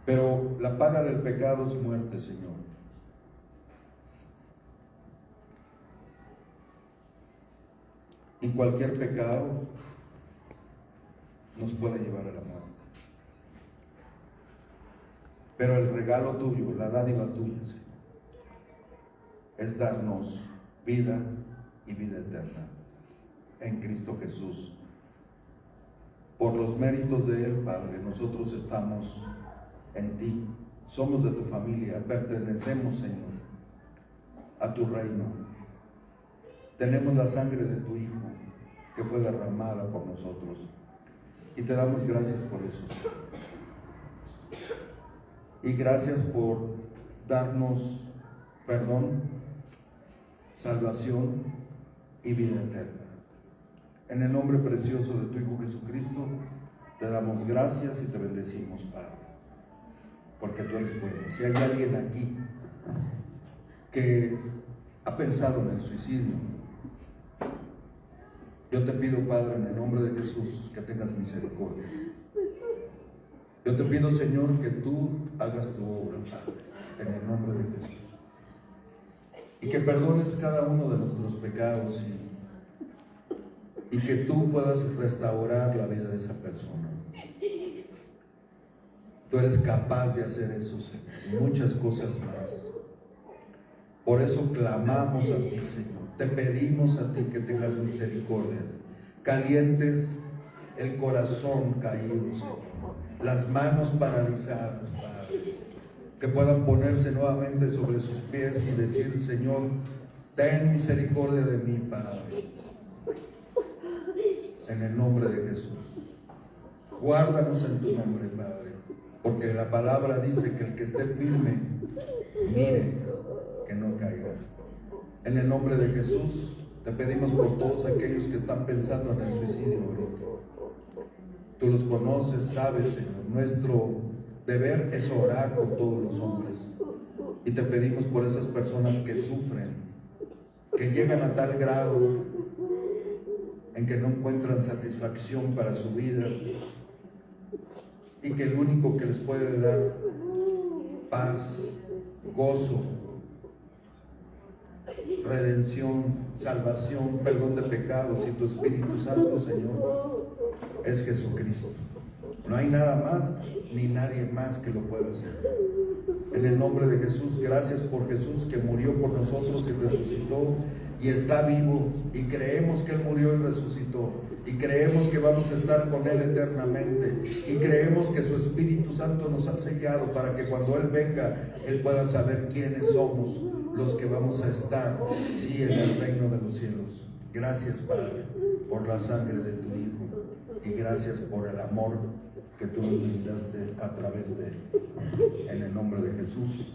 Pero la paga del pecado es muerte, Señor. Y cualquier pecado nos puede llevar a la muerte. Pero el regalo tuyo, la dádiva tuya, Señor, es darnos vida y vida eterna en Cristo Jesús. Por los méritos de Él, Padre, nosotros estamos en ti, somos de tu familia, pertenecemos, Señor, a tu reino. Tenemos la sangre de tu Hijo que fue derramada por nosotros y te damos gracias por eso, Señor. Y gracias por darnos perdón, salvación y vida eterna. En el nombre precioso de tu Hijo Jesucristo, te damos gracias y te bendecimos, Padre, porque tú eres bueno. Si hay alguien aquí que ha pensado en el suicidio, yo te pido, Padre, en el nombre de Jesús, que tengas misericordia. Yo te pido, Señor, que tú hagas tu obra, Padre, en el nombre de Jesús. Y que perdones cada uno de nuestros pecados y que tú puedas restaurar la vida de esa persona. Tú eres capaz de hacer eso, Señor, y muchas cosas más. Por eso clamamos a ti, Señor. te pedimos a ti que tengas misericordia. Calientes el corazón caído, Señor. Las manos paralizadas, Padre. Que puedan ponerse nuevamente sobre sus pies y decir, Señor, ten misericordia de mí, Padre. En el nombre de Jesús. Guárdanos en tu nombre, Padre. Porque la palabra dice que el que esté firme, mire que no caiga. En el nombre de Jesús, te pedimos por todos aquellos que están pensando en el suicidio ahorita. Tú los conoces, sabes, Señor. Nuestro deber es orar por todos los hombres. Y te pedimos por esas personas que sufren, que llegan a tal grado en que no encuentran satisfacción para su vida y que el único que les puede dar paz, gozo, redención, salvación, perdón de pecados y tu Espíritu Santo, Señor, es Jesucristo. No hay nada más ni nadie más que lo pueda hacer. En el nombre de Jesús, gracias por Jesús que murió por nosotros y resucitó y está vivo, y creemos que Él murió y resucitó, y creemos que vamos a estar con Él eternamente, y creemos que su Espíritu Santo nos ha sellado para que cuando Él venga, Él pueda saber quiénes somos los que vamos a estar, sí, en el reino de los cielos. Gracias, Padre, por la sangre de tu Hijo, y gracias por el amor que tú nos brindaste a través de Él. En el nombre de Jesús.